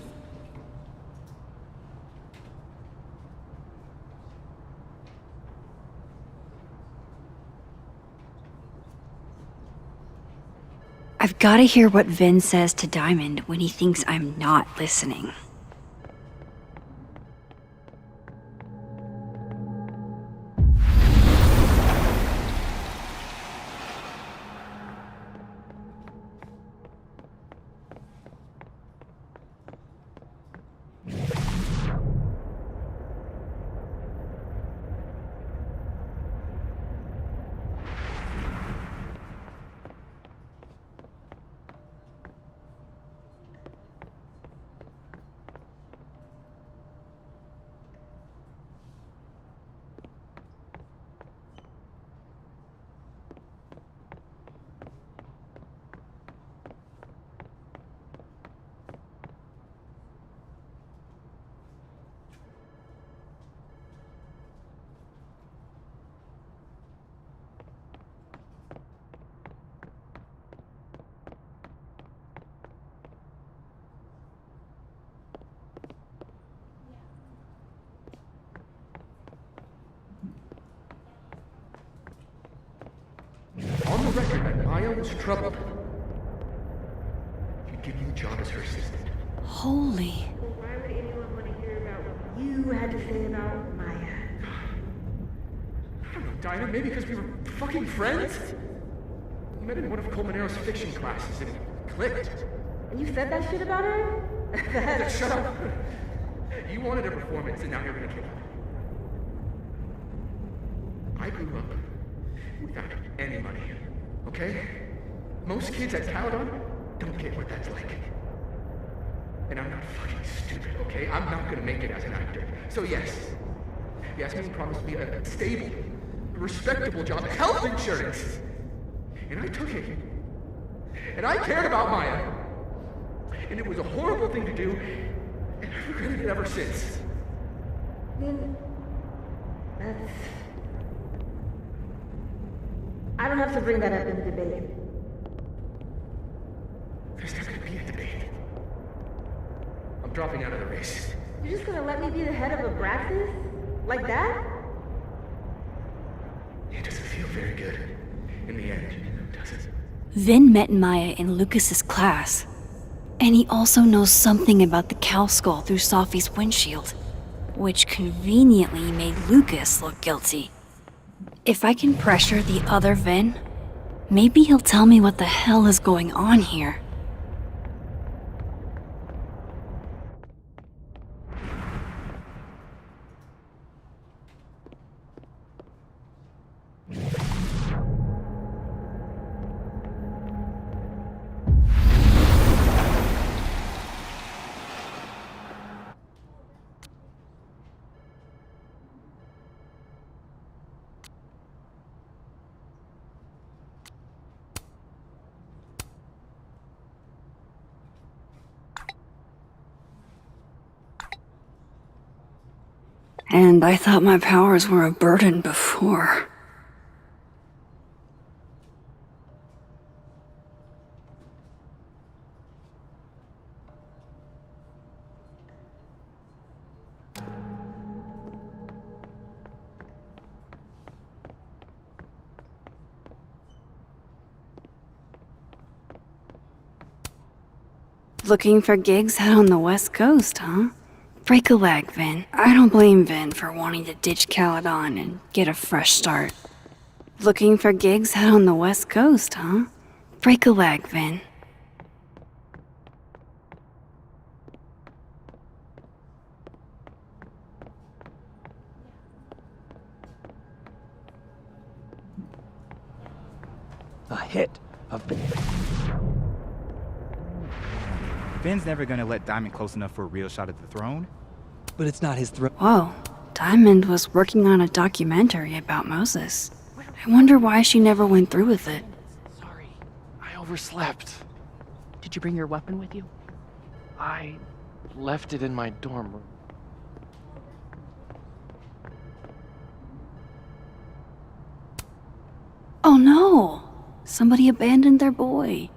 I've got to hear what Vin says to Diamond when he thinks I'm not listening. On the record that Maya was troubled. She'd give you a job as her assistant. Holy. Why would anyone want to hear about what you had to say about Maya? I don't know, Dinah, maybe because we were fucking friends? We met in one of Colmenaro's fiction classes and it clicked. And you said that shit about her? Shut up! You wanted a performance and now you're gonna kill it. I grew up without any money, okay? Most kids at Caledon don't get what that's like. And I'm not fucking stupid, okay? I'm not gonna make it as an actor. So yes, Yasmin promised me a stable, respectable job, health insurance. And I took it. And I cared about Maya. And it was a horrible thing to do, and I've regretted it ever since. Then that's... I don't have to bring that up in the debate. There's not gonna be a debate. I'm dropping out of the race. You're just gonna let me be the head of Abraxas? Like that? It doesn't feel very good. In the end, does it? Vin met Maya in Lucas's class. And he also knows something about the cow skull through Sophie's windshield, which conveniently made Lucas look guilty. If I can pressure the other Vin, maybe he'll tell me what the hell is going on here. And I thought my powers were a burden before. Looking for gigs out on the West Coast, huh? Break a leg, Vin. I don't blame Vin for wanting to ditch Caledon and get a fresh start. Looking for gigs out on the West Coast, huh? Break a leg, Vin. A hit of Vin's never gonna let Diamond close enough for a real shot at the throne. But it's not his throne. Whoa, Diamond was working on a documentary about Moses. I wonder why she never went through with it. Sorry, I overslept. Did you bring your weapon with you? I left it in my dorm room. Oh no! Somebody abandoned their boy.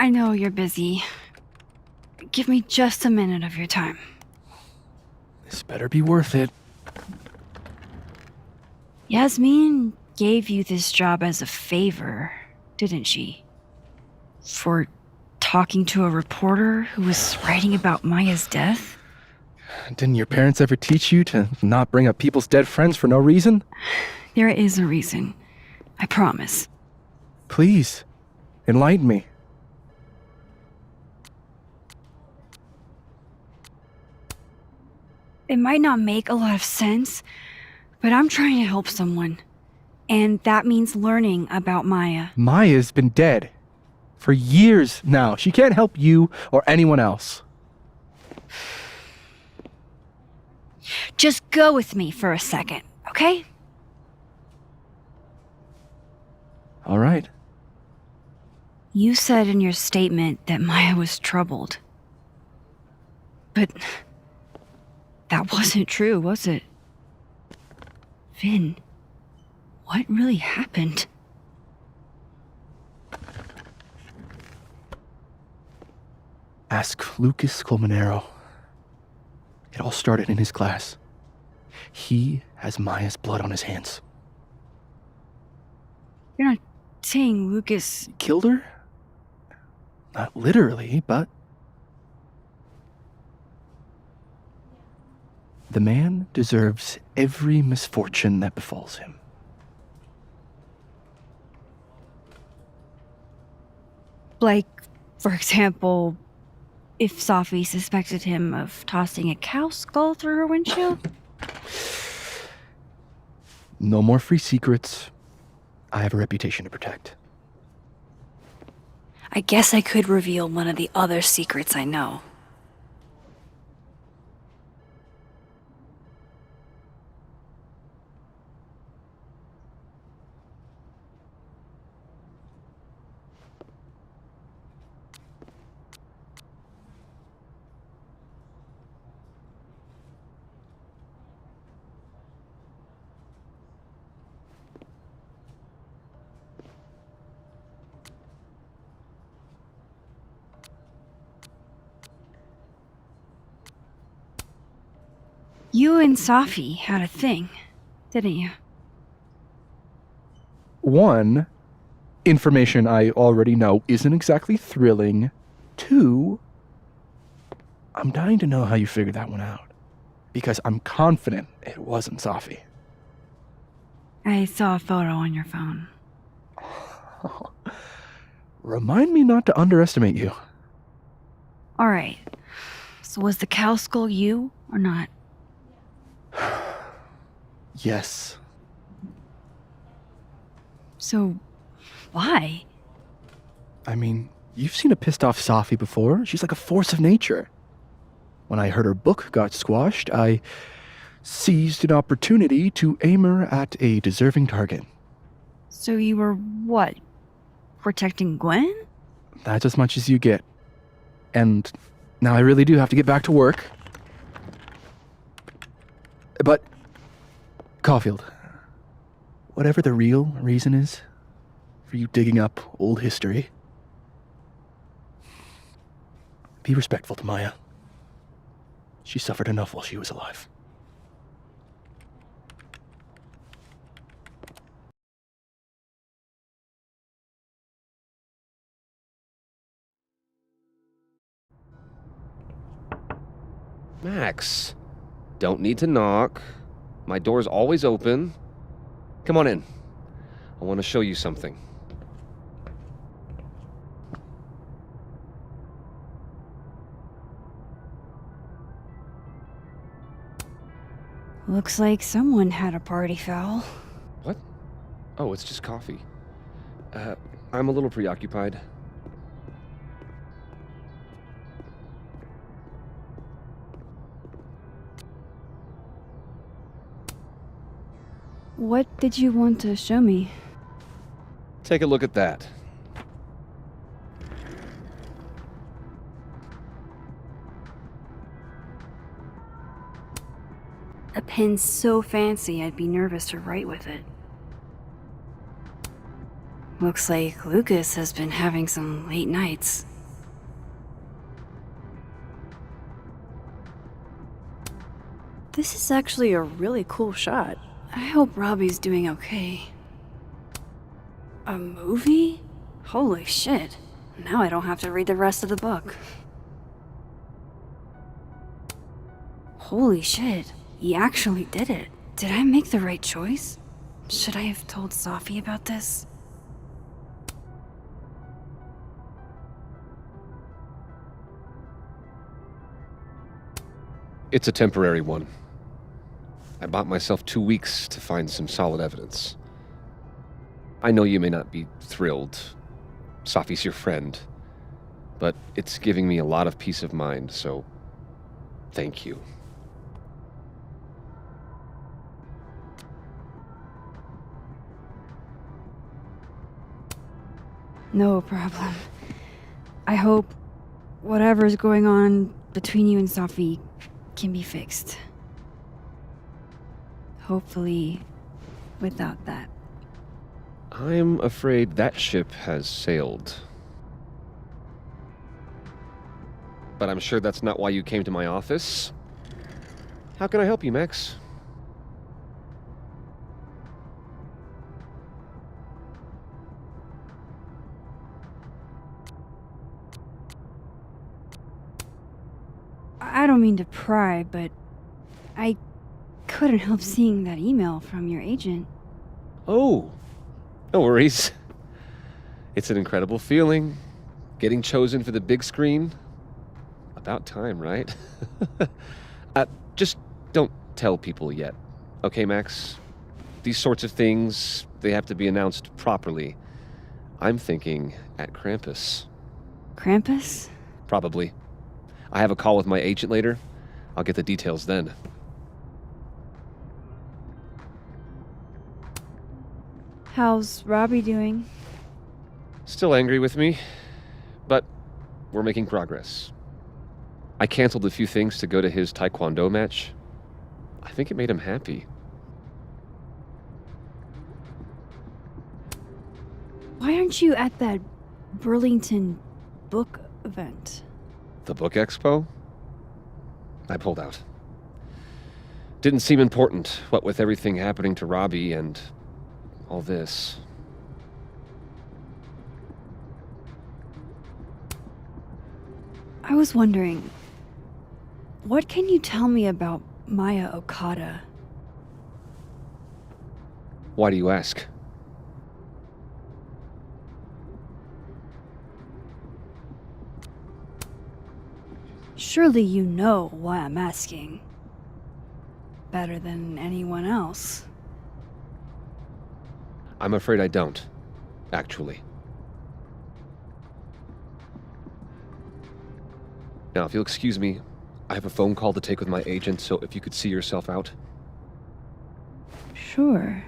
I know you're busy. Give me just a minute of your time. This better be worth it. Yasmin gave you this job as a favor, didn't she? For talking to a reporter who was writing about Maya's death? Didn't your parents ever teach you to not bring up people's dead friends for no reason? There is a reason. I promise. Please, enlighten me. It might not make a lot of sense, but I'm trying to help someone. And that means learning about Maya. Maya's been dead for years now. She can't help you or anyone else. Just go with me for a second, okay? All right. You said in your statement that Maya was troubled. But that wasn't true, was it? Vin, what really happened? Ask Lucas Colmenero. It all started in his class. He has Maya's blood on his hands. You're not saying Lucas Killed her? Not literally, but... The man deserves every misfortune that befalls him. Like, for example, if Safi suspected him of tossing a cow skull through her windshield? No more free secrets. I have a reputation to protect. I guess I could reveal one of the other secrets I know. You and Safi had a thing, didn't you? One, information I already know isn't exactly thrilling. Two, I'm dying to know how you figured that one out. Because I'm confident it wasn't Safi. I saw a photo on your phone. Remind me not to underestimate you. Alright. So was the cow skull you or not? Yes. So, why? I mean, you've seen a pissed off Safi before. She's like a force of nature. When I heard her book got squashed, I seized an opportunity to aim her at a deserving target. So you were what? Protecting Gwen? That's as much as you get. And now I really do have to get back to work. But, Caulfield, whatever the real reason is for you digging up old history, be respectful to Maya. She suffered enough while she was alive. Max, don't need to knock. My door's always open. Come on in. I want to show you something. Looks like someone had a party foul. What? Oh, it's just coffee. I'm a little preoccupied. What did you want to show me? Take a look at that. A pen so fancy I'd be nervous to write with it. Looks like Lucas has been having some late nights. This is actually a really cool shot. I hope Robbie's doing okay. A movie? Holy shit. Now I don't have to read the rest of the book. Holy shit. He actually did it. Did I make the right choice? Should I have told Safi about this? It's a temporary one. I bought myself 2 weeks to find some solid evidence. I know you may not be thrilled. Safi's your friend. But it's giving me a lot of peace of mind, so thank you. No problem. I hope whatever's going on between you and Safi can be fixed. Hopefully, without that. I'm afraid that ship has sailed. But I'm sure that's not why you came to my office. How can I help you, Max? I don't mean to pry, but I couldn't help seeing that email from your agent. Oh, no worries. It's an incredible feeling. Getting chosen for the big screen. About time, right? Just don't tell people yet. Okay, Max? These sorts of things, they have to be announced properly. I'm thinking at Krampus. Krampus? Probably. I have a call with my agent later. I'll get the details then. How's Robbie doing? Still angry with me, but we're making progress. I canceled a few things to go to his taekwondo match. I think it made him happy. Why aren't you at that Burlington book event? The book expo? I pulled out. Didn't seem important, what with everything happening to Robbie and all this. I was wondering, What can you tell me about Maya Okada? Why do you ask? Surely you know why I'm asking. Better than anyone else. I'm afraid I don't, actually. Now, if you'll excuse me, I have a phone call to take with my agent, so if you could see yourself out. Sure.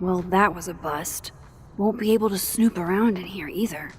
Well, that was a bust. Won't be able to snoop around in here either.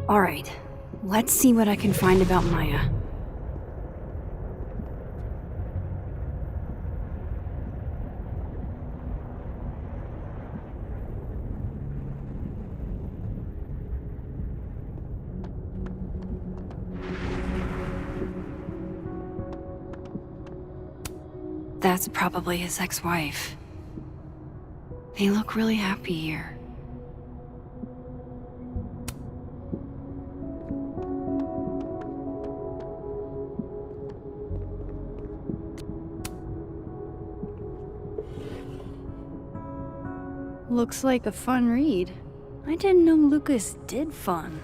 Alright, let's see what I can find about Maya. That's probably his ex-wife. They look really happy here. Looks like a fun read. I didn't know Lucas did fun.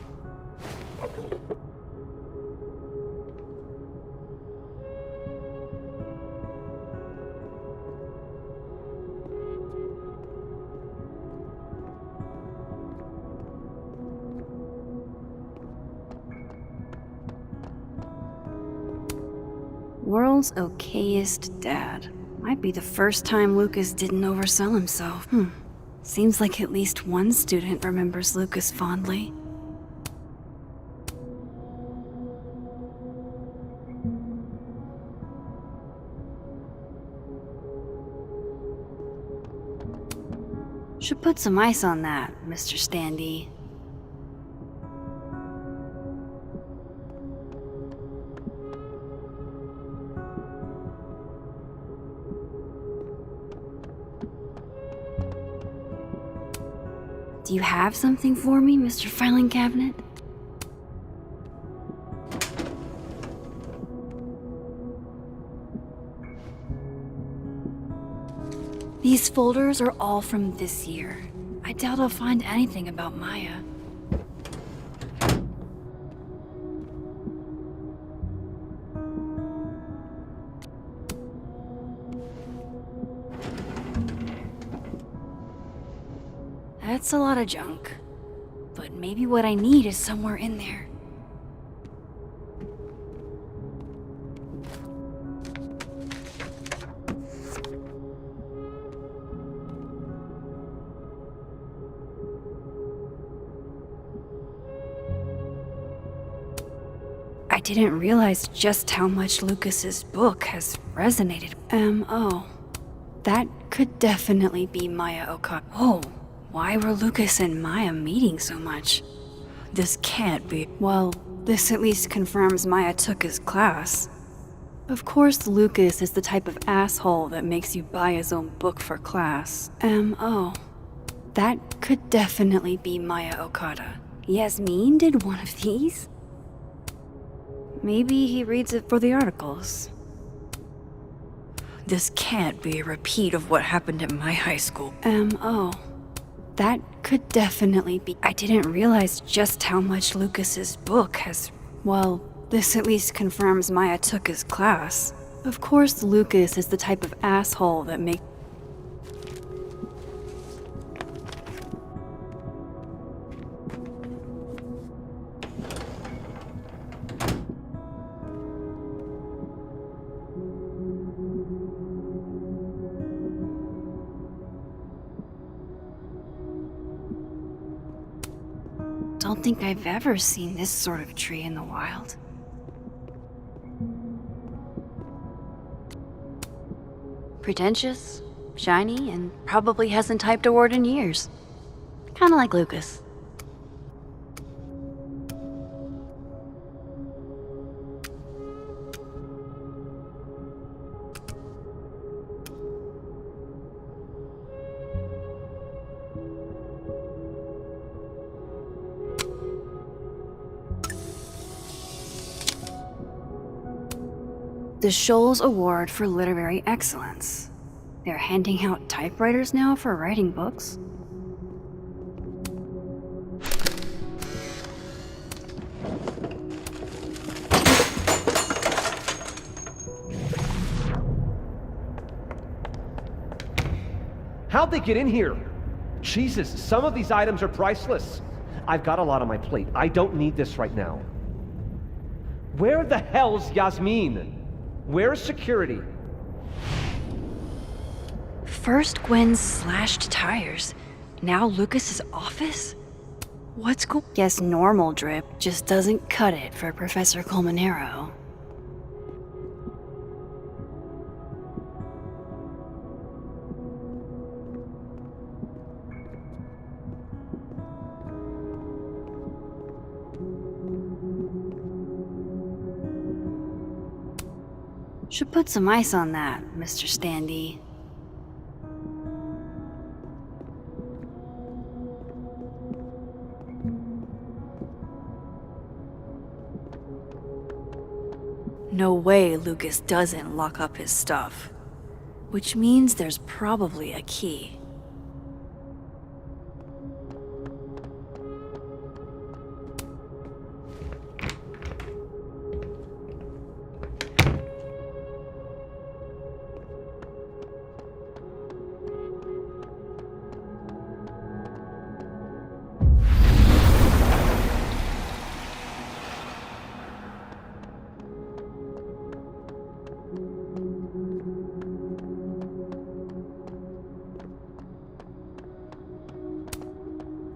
World's okayest dad. Might be the first time Lucas didn't oversell himself. Seems like at least one student remembers Lucas fondly. Should put some ice on that, Mr. Standy. Do you have something for me, Mr. Filing Cabinet? These folders are all from this year. I doubt I'll find anything about Maya. That's a lot of junk. But maybe what I need is somewhere in there. I didn't realize just how much Lucas's book has resonated. M.O. That could definitely be Maya Okada. Whoa. Why were Lucas and Maya meeting so much? This can't be. Well, this at least confirms Maya took his class. Of course, Lucas is the type of asshole that makes you buy his own book for class. M.O. That could definitely be Maya Okada. Yasmin did one of these? Maybe he reads it for the articles. This can't be a repeat of what happened at my high school. M.O. That could definitely be. I didn't realize just how much Lucas's book has. Well, this at least confirms Maya took his class. Of course, Lucas is the type of asshole that makes. Don't think I've ever seen this sort of tree in the wild. Pretentious, shiny, and probably hasn't typed a word in years. Kinda like Lucas. The Shoals Award for Literary Excellence. They're handing out typewriters now for writing books. How'd they get in here? Jesus, some of these items are priceless. I've got a lot on my plate. I don't need this right now. Where the hell's Yasmin? Where's security? First Gwen's slashed tires, now Lucas's office? What's cool? Guess normal drip just doesn't cut it for Professor Colmenero. Should put some ice on that, Mr. Standy. No way Lucas doesn't lock up his stuff. Which means there's probably a key.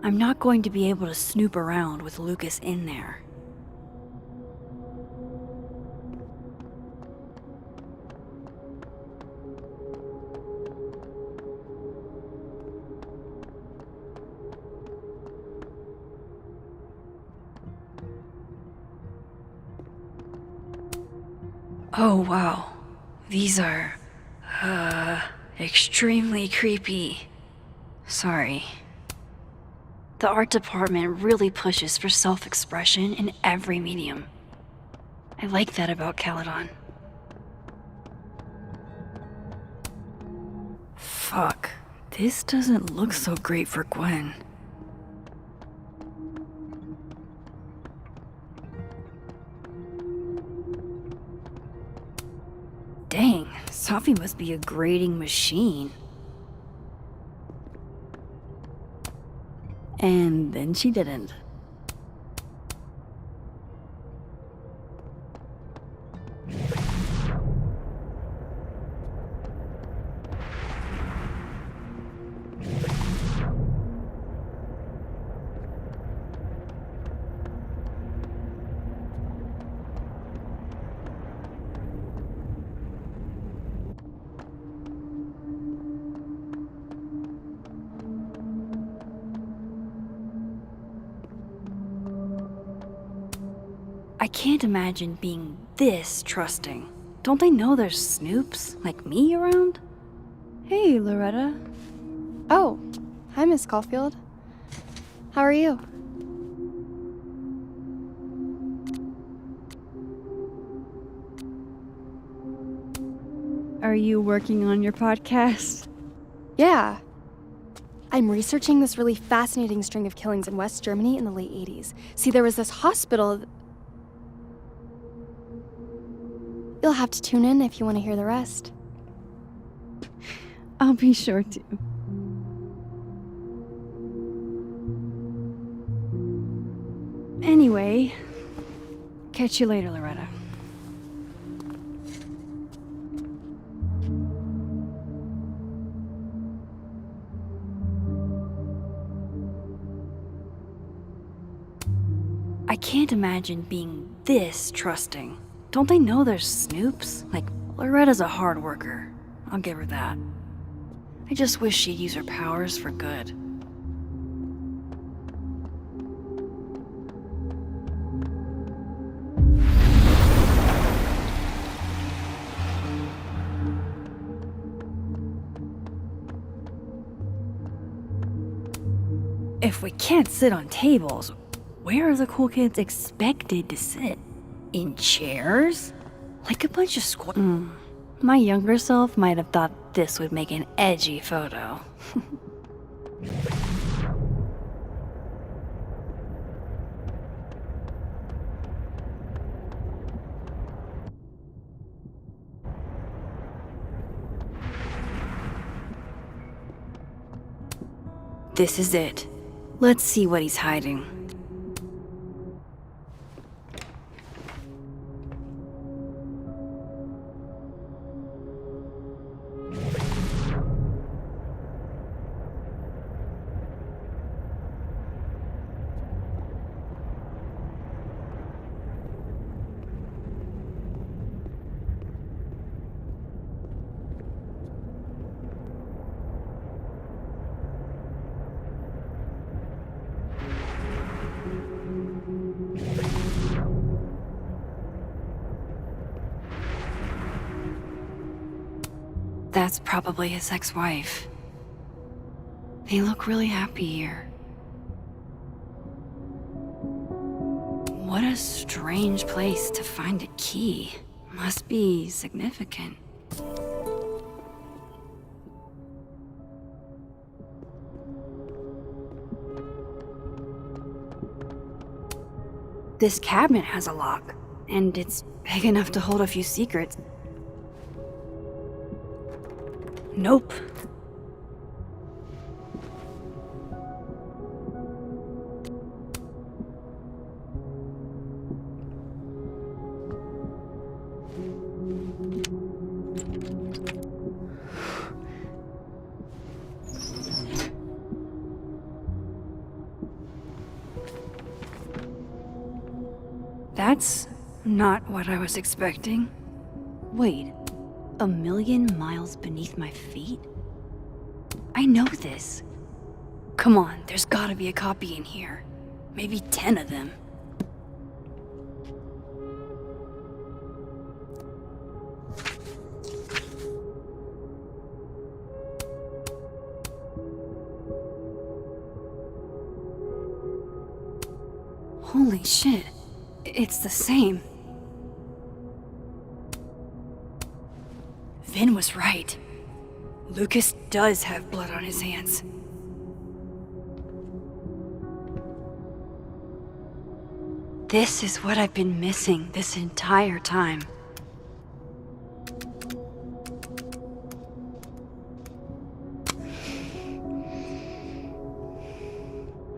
I'm not going to be able to snoop around with Lucas in there. Oh wow, these are, extremely creepy. Sorry. The art department really pushes for self-expression in every medium. I like that about Caledon. Fuck, this doesn't look so great for Gwen. Dang, Safi must be a grading machine. And then she didn't. I can't imagine being this trusting. Don't they know there's snoops like me around? Hey, Loretta. Oh, hi, Miss Caulfield. How are you? Are you working on your podcast? Yeah. I'm researching this really fascinating string of killings in West Germany in the late 80s. See, there was this hospital. You'll have to tune in if you want to hear the rest. I'll be sure to. Anyway, catch you later, Loretta. I can't imagine being this trusting. Don't they know there's snoops? Like, Loretta's a hard worker. I'll give her that. I just wish she'd use her powers for good. If we can't sit on tables, where are the cool kids expected to sit? In chairs? Like a bunch of My younger self might have thought this would make an edgy photo. This is it. Let's see what he's hiding. That's probably his ex-wife. They look really happy here. What a strange place to find a key. Must be significant. This cabinet has a lock, and it's big enough to hold a few secrets. Nope. That's not what I was expecting. Wait. 1,000,000 miles beneath my feet? I know this. Come on, there's gotta be a copy in here. Maybe 10 of them. Holy shit. It's the same. Vin was right. Lucas does have blood on his hands. This is what I've been missing this entire time.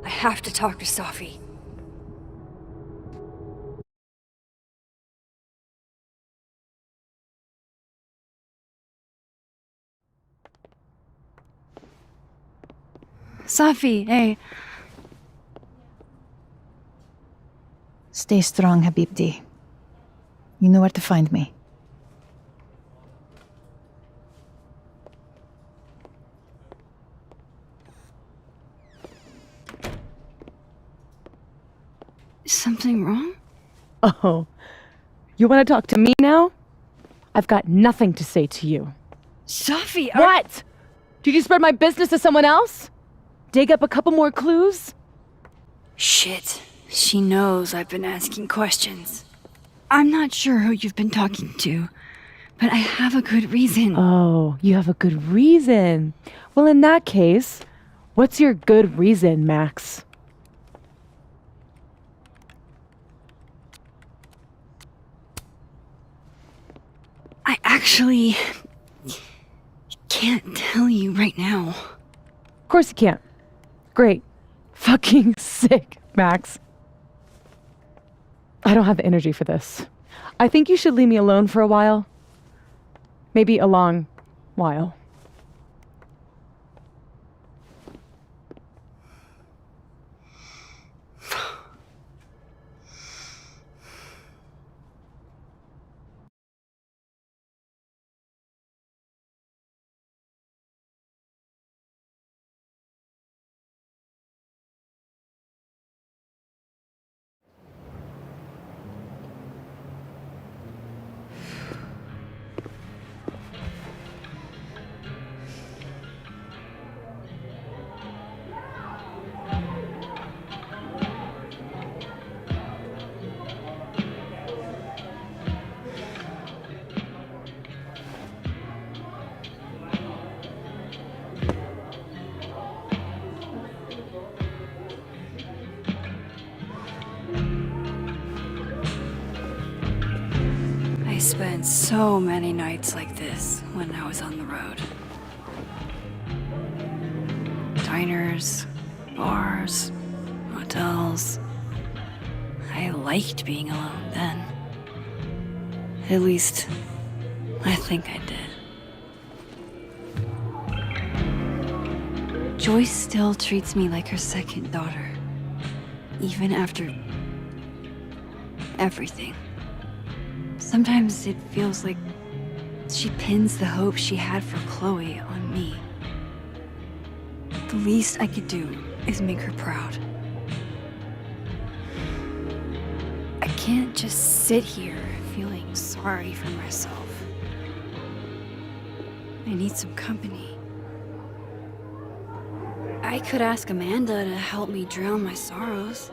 I have to talk to Safi. Safi, hey. Stay strong, Habibti. You know where to find me. Something wrong? Oh, you want to talk to me now? I've got nothing to say to you. Safi, What? Did you spread my business to someone else? Dig up a couple more clues? Shit. She knows I've been asking questions. I'm not sure who you've been talking to, but I have a good reason. Oh, you have a good reason. Well, in that case, what's your good reason, Max? I actually can't tell you right now. Of course you can't. Great. Fucking sick, Max. I don't have the energy for this. I think you should leave me alone for a while. Maybe a long while. spent so many nights like this when I was on the road. Diners, bars, hotels. I liked being alone then. At least, I think I did. Joyce still treats me like her second daughter, even after everything. Sometimes it feels like she pins the hope she had for Chloe on me. The least I could do is make her proud. I can't just sit here feeling sorry for myself. I need some company. I could ask Amanda to help me drown my sorrows.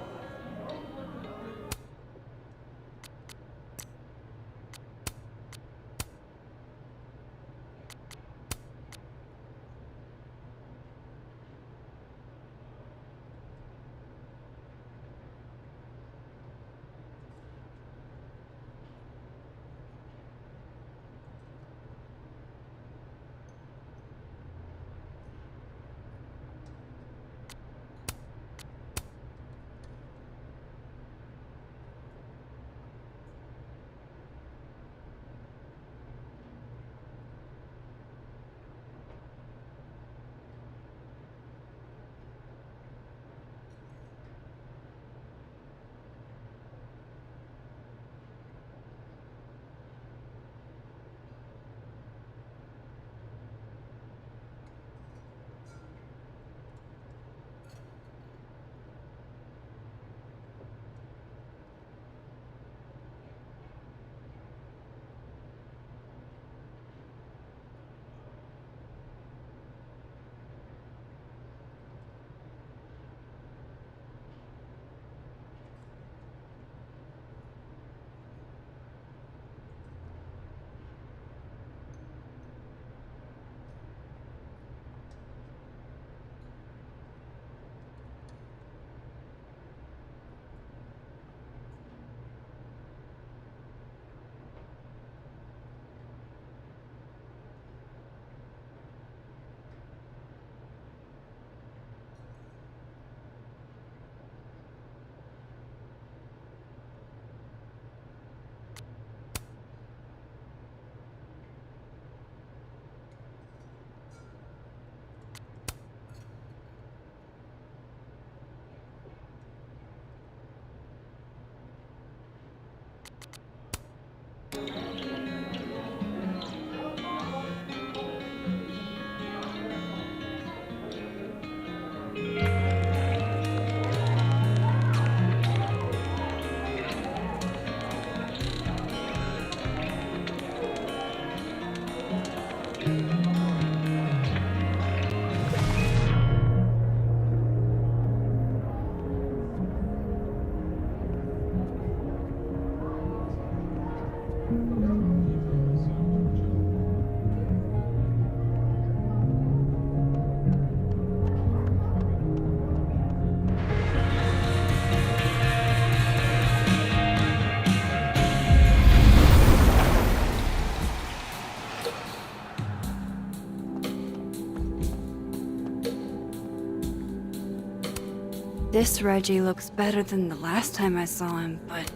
This Reggie looks better than the last time I saw him, but...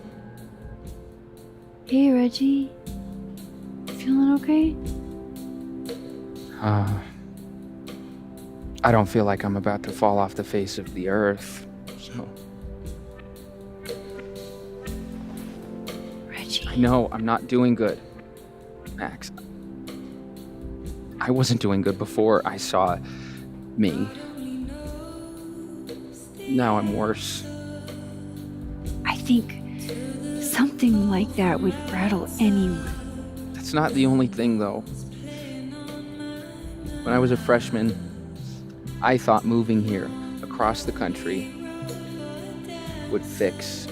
Hey, Reggie. Feeling okay? I don't feel like I'm about to fall off the face of the earth, so... Reggie. I know, I'm not doing good. Max. I wasn't doing good before I saw me. Now I'm worse. I think something like that would rattle anyone. That's not the only thing, though. When I was a freshman, I thought moving here, across the country, would fix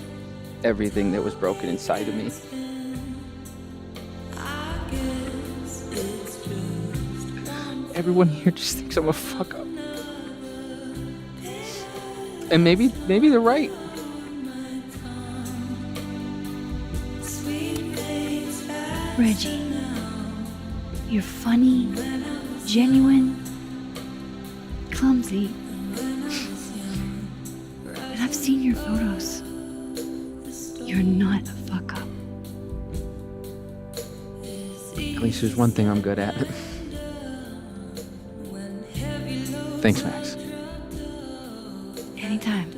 everything that was broken inside of me. Everyone here just thinks I'm a fuck up. And maybe they're right. Reggie, you're funny, genuine, clumsy. But I've seen your photos. You're not a fuck up. At least there's one thing I'm good at. Thanks, Max. Anytime.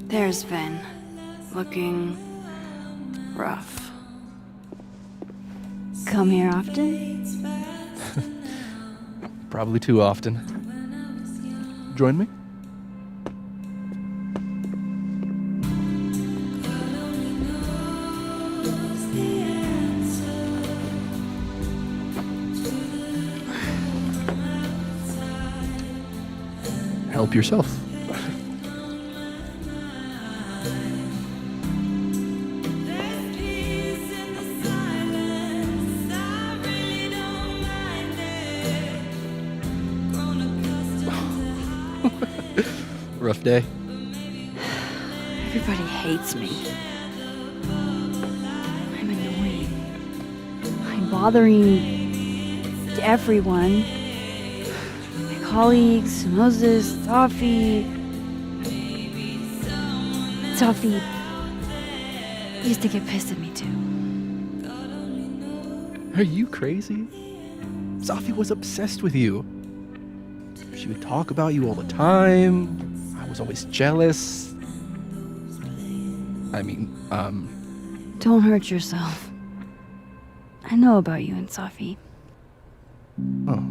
There's Ven, looking rough. Come here often? Probably too often. Join me? Help yourself. Rough day. Everybody hates me. I'm annoying. I'm bothering everyone. My colleagues, Moses, Safi. Safi used to get pissed at me too. Are you crazy? Safi was obsessed with you. She would talk about you all the time. I was always jealous. I mean, Don't hurt yourself. I know about you and Safi. Oh.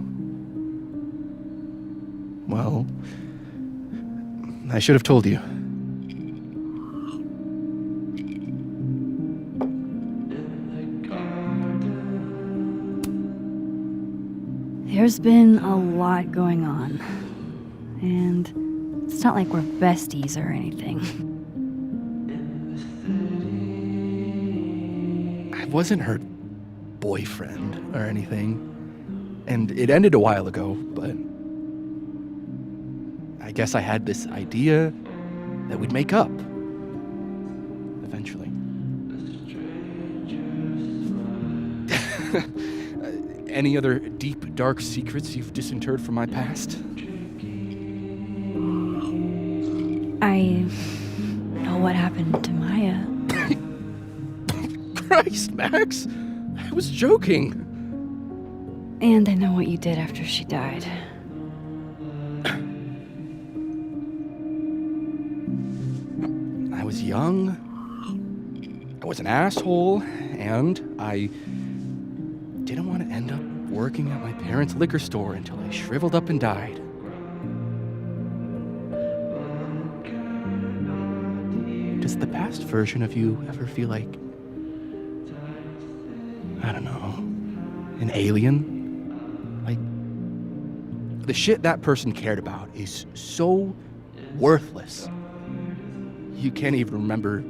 Well, I should have told you. There's been a lot going on. And it's not like we're besties or anything. I wasn't her boyfriend or anything. And it ended a while ago, but I guess I had this idea that we'd make up. Eventually. Any other deep, dark secrets you've disinterred from my past? I know what happened to Maya. Christ, Max! I was joking. And I know what you did after she died. I was young. I was an asshole, and I didn't want to end up working at my parents' liquor store until I shriveled up and died. Does the past version of you ever feel like, I don't know, an alien? Like, the shit that person cared about is so worthless. You can't even remember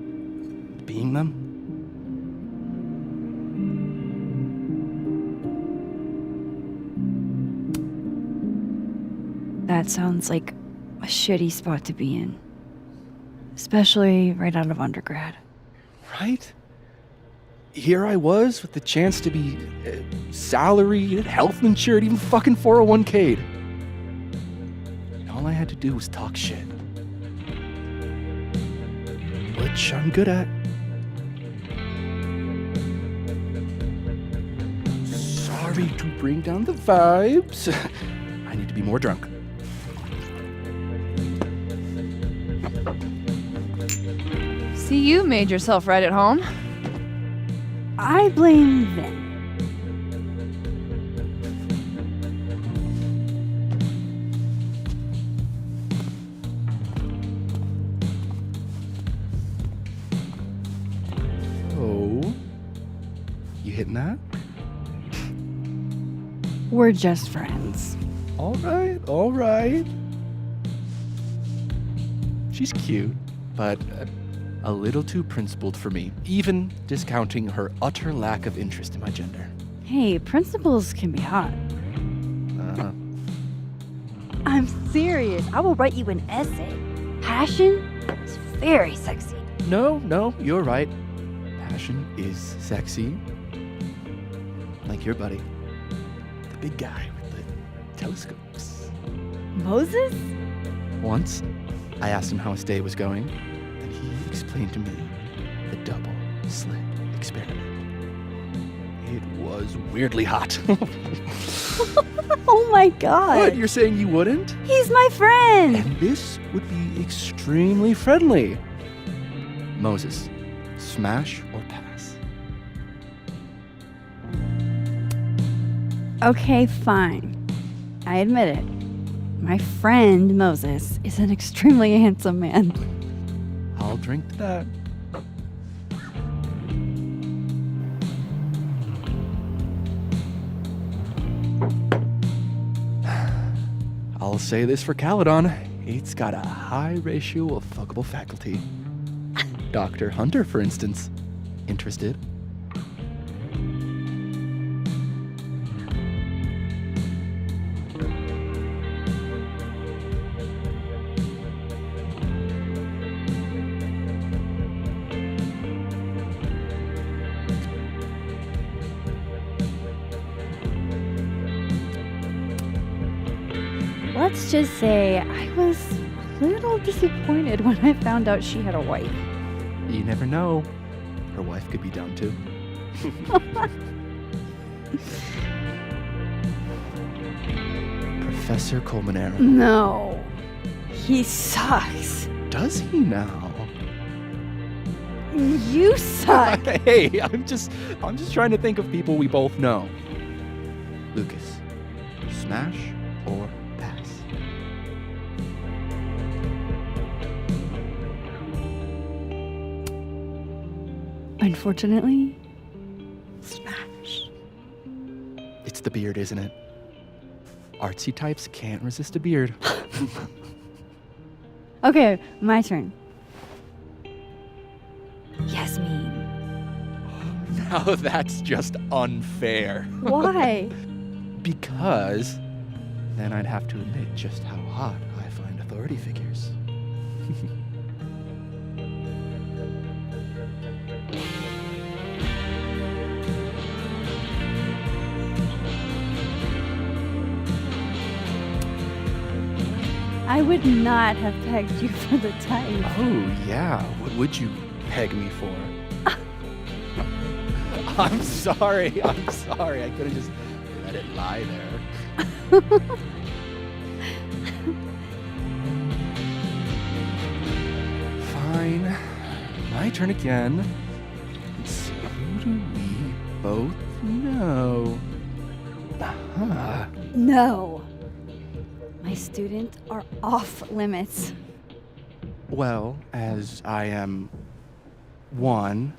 being them? That sounds like a shitty spot to be in. Especially right out of undergrad. Right? Here I was with the chance to be salaried, health insured, even fucking 401k'd. And all I had to do was talk shit. Which I'm good at. Sorry to bring down the vibes. I need to be more drunk. See, you made yourself right at home. I blame them. Oh, you hitting that? We're just friends. All right, all right. She's cute, but a little too principled for me, even discounting her utter lack of interest in my gender. Hey, principals can be hot. Uh-huh. I'm serious. I will write you an essay. Passion is very sexy. No, you're right. Passion is sexy. Like your buddy. The big guy with the telescopes. Moses? Once, I asked him how his day was going, and he explained to me the double slit experiment. It was weirdly hot. Oh my god. What, you're saying you wouldn't? He's my friend. And this would be extremely friendly. Moses, smash or pass? Okay, fine. I admit it. My friend Moses is an extremely handsome man. I'll drink to that. I'll say this for Caledon. It's got a high ratio of fuckable faculty. Dr. Hunter, for instance. Interested? Let's just say I was a little disappointed when I found out she had a wife. You never know. Her wife could be down too. Professor Colmenero. No. He sucks. Does he now? You suck. Hey, I'm just trying to think of people we both know. Lucas, smash or pass? Unfortunately, smash. It's the beard, isn't it? Artsy types can't resist a beard. Okay, my turn. Yasmin. Now that's just unfair. Why? Because then I'd have to admit just how hot I find authority figures. I would not have pegged you for the type. Oh, yeah. What would you peg me for? I'm sorry. I could have just let it lie there. Fine. My turn again. Let's see, who do we both know? Uh-huh. No. My students are off limits. Well, as I am 1,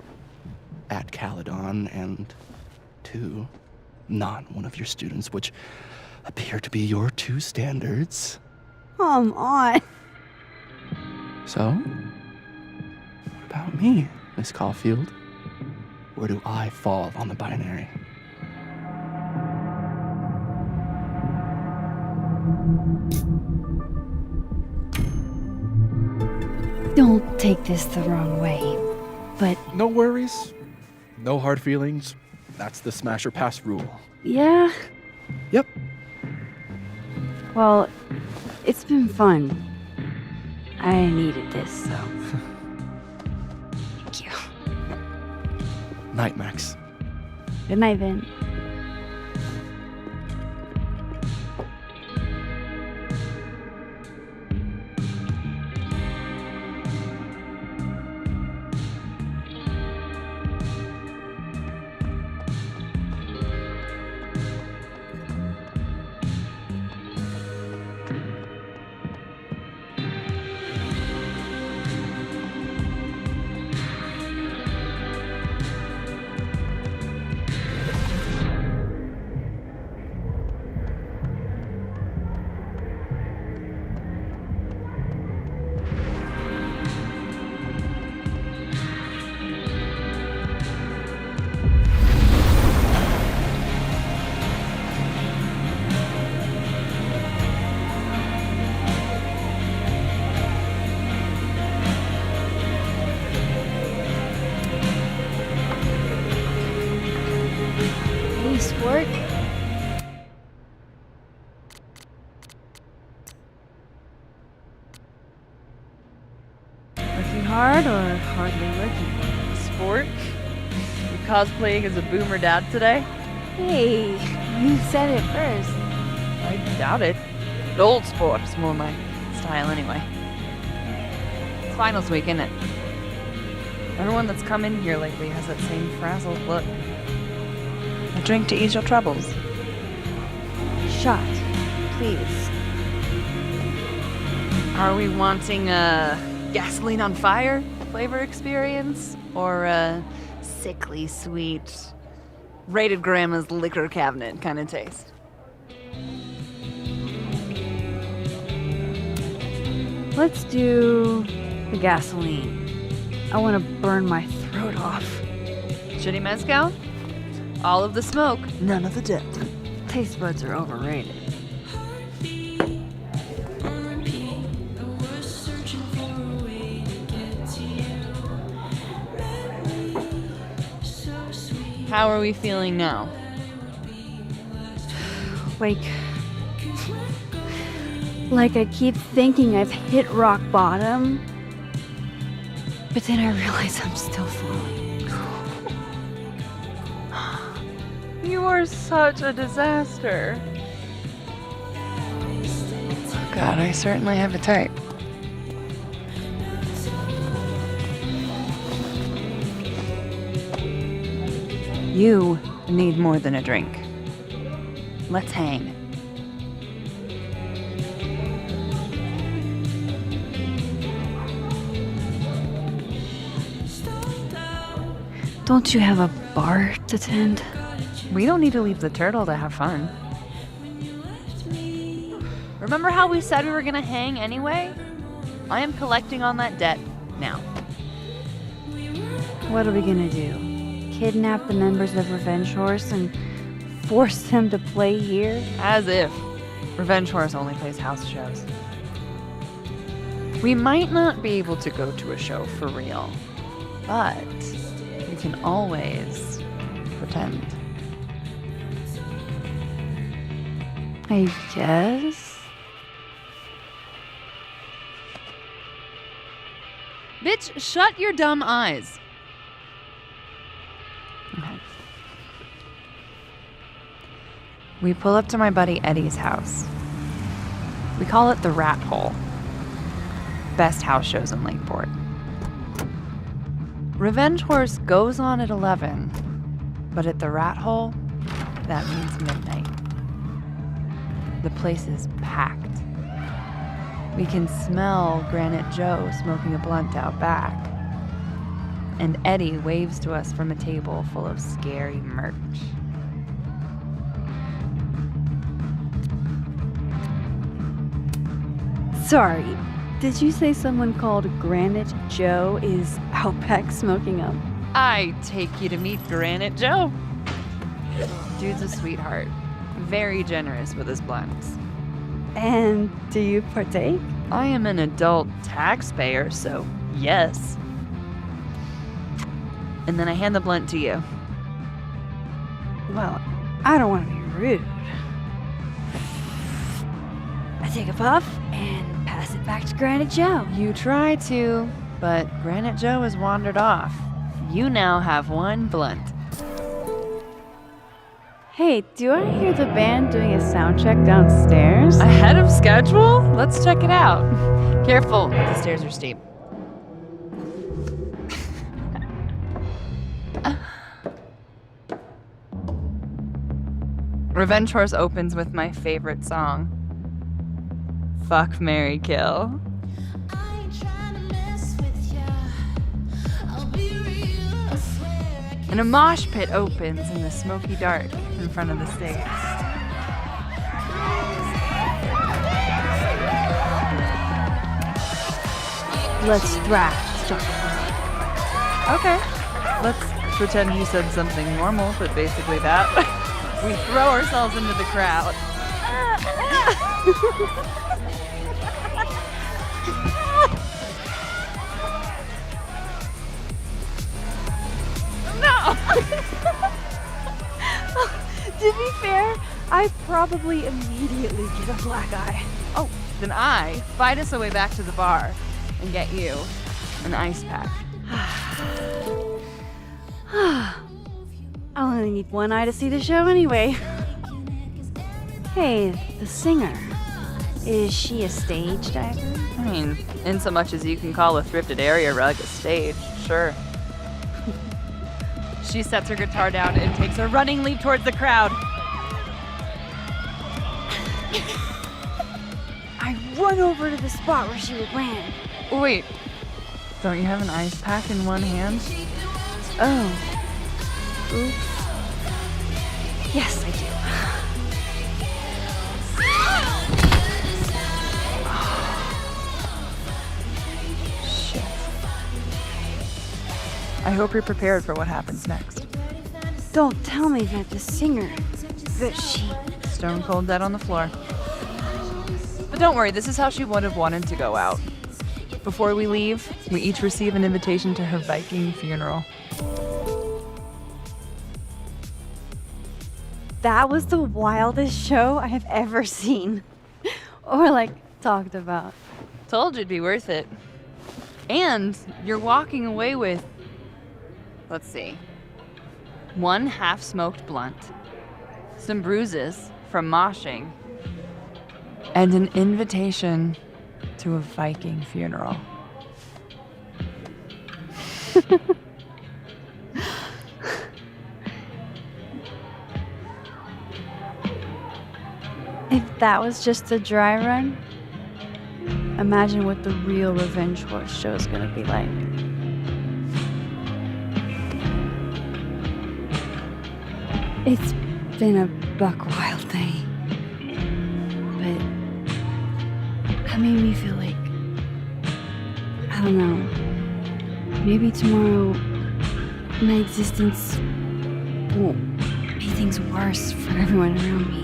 at Caledon, and 2, not one of your students, which appear to be your 2 standards. Come on. So, what about me, Miss Caulfield? Where do I fall on the binary? Don't take this the wrong way, but No worries. No hard feelings. That's the smash or pass rule. yeah. Yep. Well, it's been fun. I needed this, so. Thank you. Night, Max. Good night, Vin. hard or hardly working? Sport? You cosplaying as a boomer dad today? Hey, you said it first. I doubt it. Old sport is more my style anyway. It's finals week, isn't it? Everyone that's come in here lately has that same frazzled look. A drink to ease your troubles. Shot, please. Are we wanting a gasoline on fire flavor experience? Or a sickly sweet, rated grandma's liquor cabinet kind of taste? Let's do the gasoline. I want to burn my throat off. Shitty mezcal? All of the smoke, none of the depth. Taste buds are overrated. How are we feeling now? Like I keep thinking I've hit rock bottom, but then I realize I'm still falling. You are such a disaster. Oh God, I certainly have a type. You need more than a drink. Let's hang. Don't you have a bar to tend? We don't need to leave the turtle to have fun. Remember how we said we were gonna hang anyway? I am collecting on that debt now. What are we gonna do? Kidnap the members of Revenge Horse and force them to play here? As if. Revenge Horse only plays house shows. We might not be able to go to a show for real, but we can always pretend. I guess. Bitch, shut your dumb eyes. Okay. We pull up to my buddy Eddie's house. We call it the Rat Hole. Best house shows in Lakeport. Revenge Horse goes on at 11, but at the Rat Hole, that means midnight. The place is packed. We can smell Granite Joe smoking a blunt out back. And Eddie waves to us from a table full of scary merch. Sorry, did you say someone called Granite Joe is out back smoking up? I take you to meet Granite Joe. Dude's a sweetheart. Very generous with his blunts. And do you partake? I am an adult taxpayer, so yes. And then I hand the blunt to you. Well, I don't want to be rude. I take a puff and pass it back to Granite Joe. You try to, but Granite Joe has wandered off. You now have one blunt. Hey, do I hear the band doing a sound check downstairs? Ahead of schedule? Let's check it out. Careful, the stairs are steep. Revenge Horse opens with my favorite song. Fuck, Marry, Kill. And a mosh pit opens in the smoky dark in front of the stage. Let's thrash. Okay. Let's pretend you said something normal, but basically that. We throw ourselves into the crowd. No! To be fair, I probably immediately get a black eye. Oh, then I fight us a way back to the bar and get you. An ice pack. I'll only need one eye to see the show anyway. Hey, the singer. Is she a stage diver? I mean, in so much as you can call a thrifted area rug a stage, sure. She sets her guitar down and takes a running leap towards the crowd. I run over to the spot where she would land. Wait, don't you have an ice pack in one hand? Oh. Oops. Yes, I do. Shit. I hope you're prepared for what happens next. Don't tell me that the singer, that she... Stone cold dead on the floor. But don't worry, this is how she would have wanted to go out. Before we leave, we each receive an invitation to her Viking funeral. That was the wildest show I have ever seen. Or, like, talked about. Told you it'd be worth it. And you're walking away with, let's see, 1 half-smoked blunt, some bruises from moshing, and an invitation to a Viking funeral. If that was just a dry run, imagine what the real Revenge Horse show is gonna be like. It's been a buck wild day, but that made me feel like, I don't know, maybe tomorrow my existence won't make things worse for everyone around me.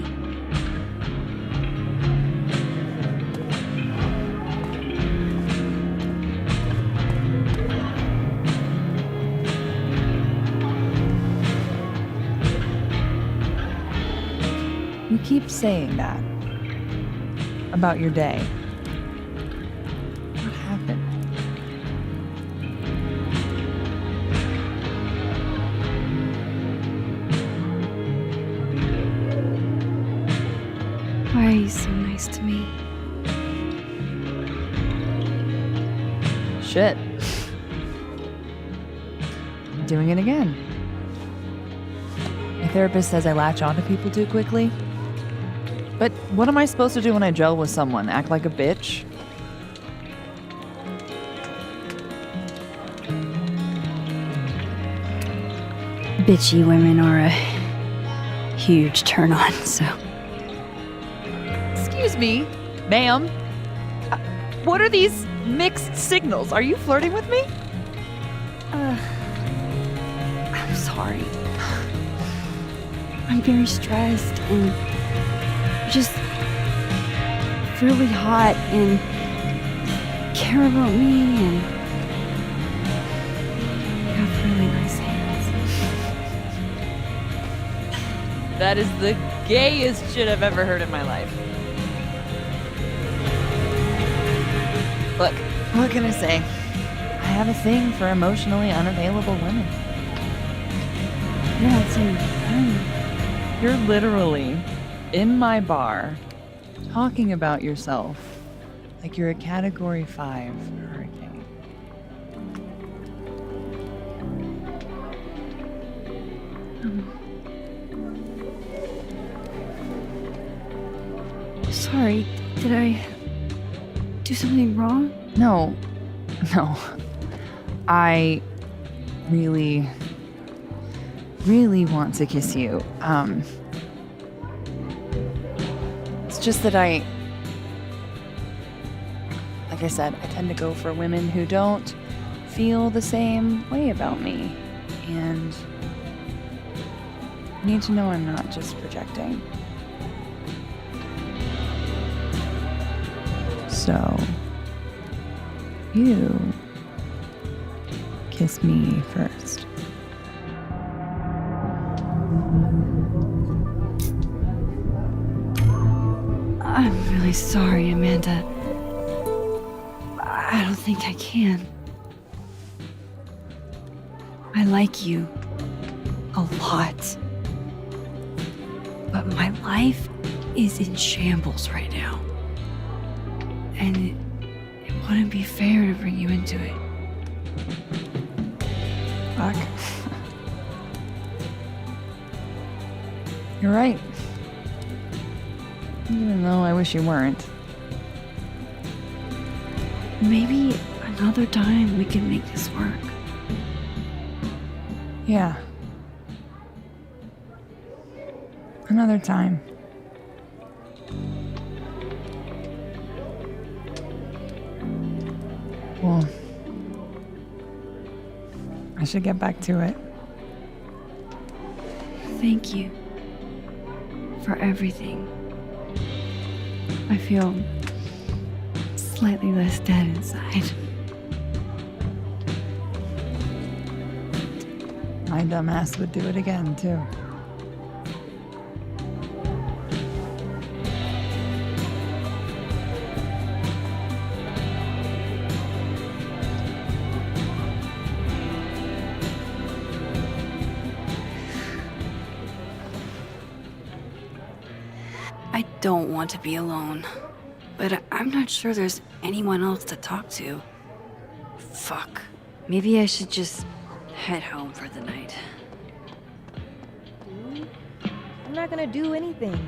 You keep saying that about your day. What happened? Why are you so nice to me? Shit. I'm doing it again. My therapist says I latch onto people too quickly. But what am I supposed to do when I gel with someone? Act like a bitch? Bitchy women are a huge turn on, so. Excuse me, ma'am. What are these mixed signals? Are you flirting with me? I'm sorry. I'm very stressed and just really hot and care about me and have really nice hands. That is the gayest shit I've ever heard in my life. Look, what can I say? I have a thing for emotionally unavailable women. You're not saying You're literally in my bar talking about yourself like you're a Category 5 hurricane. Sorry, did I do something wrong? No. I really want to kiss you. It's just that like I said, I tend to go for women who don't feel the same way about me. And you need to know I'm not just projecting. So, you kiss me first. I'm really sorry, Amanda. I don't think I can. I like you a lot. But my life is in shambles right now. And it wouldn't be fair to bring you into it. Fuck. You're right. Even though I wish you weren't. Maybe another time we can make this work. Yeah. Another time. Well, I should get back to it. Thank you for everything. I feel slightly less dead inside. My dumbass would do it again, too. I don't want to be alone, but I'm not sure there's anyone else to talk to. Fuck. Maybe I should just head home for the night. I'm not gonna do anything.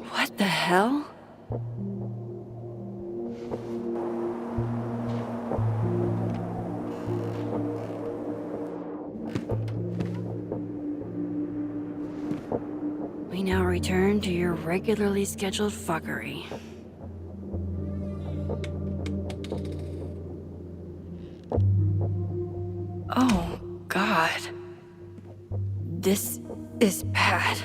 What the hell? We now return to your regularly scheduled fuckery. Oh, God. This is bad.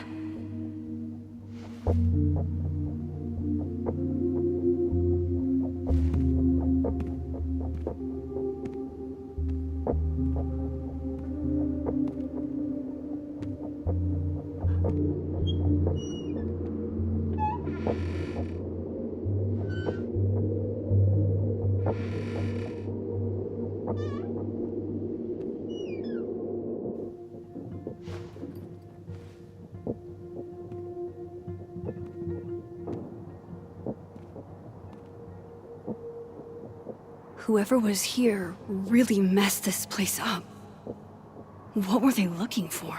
Whoever was here really messed this place up. What were they looking for?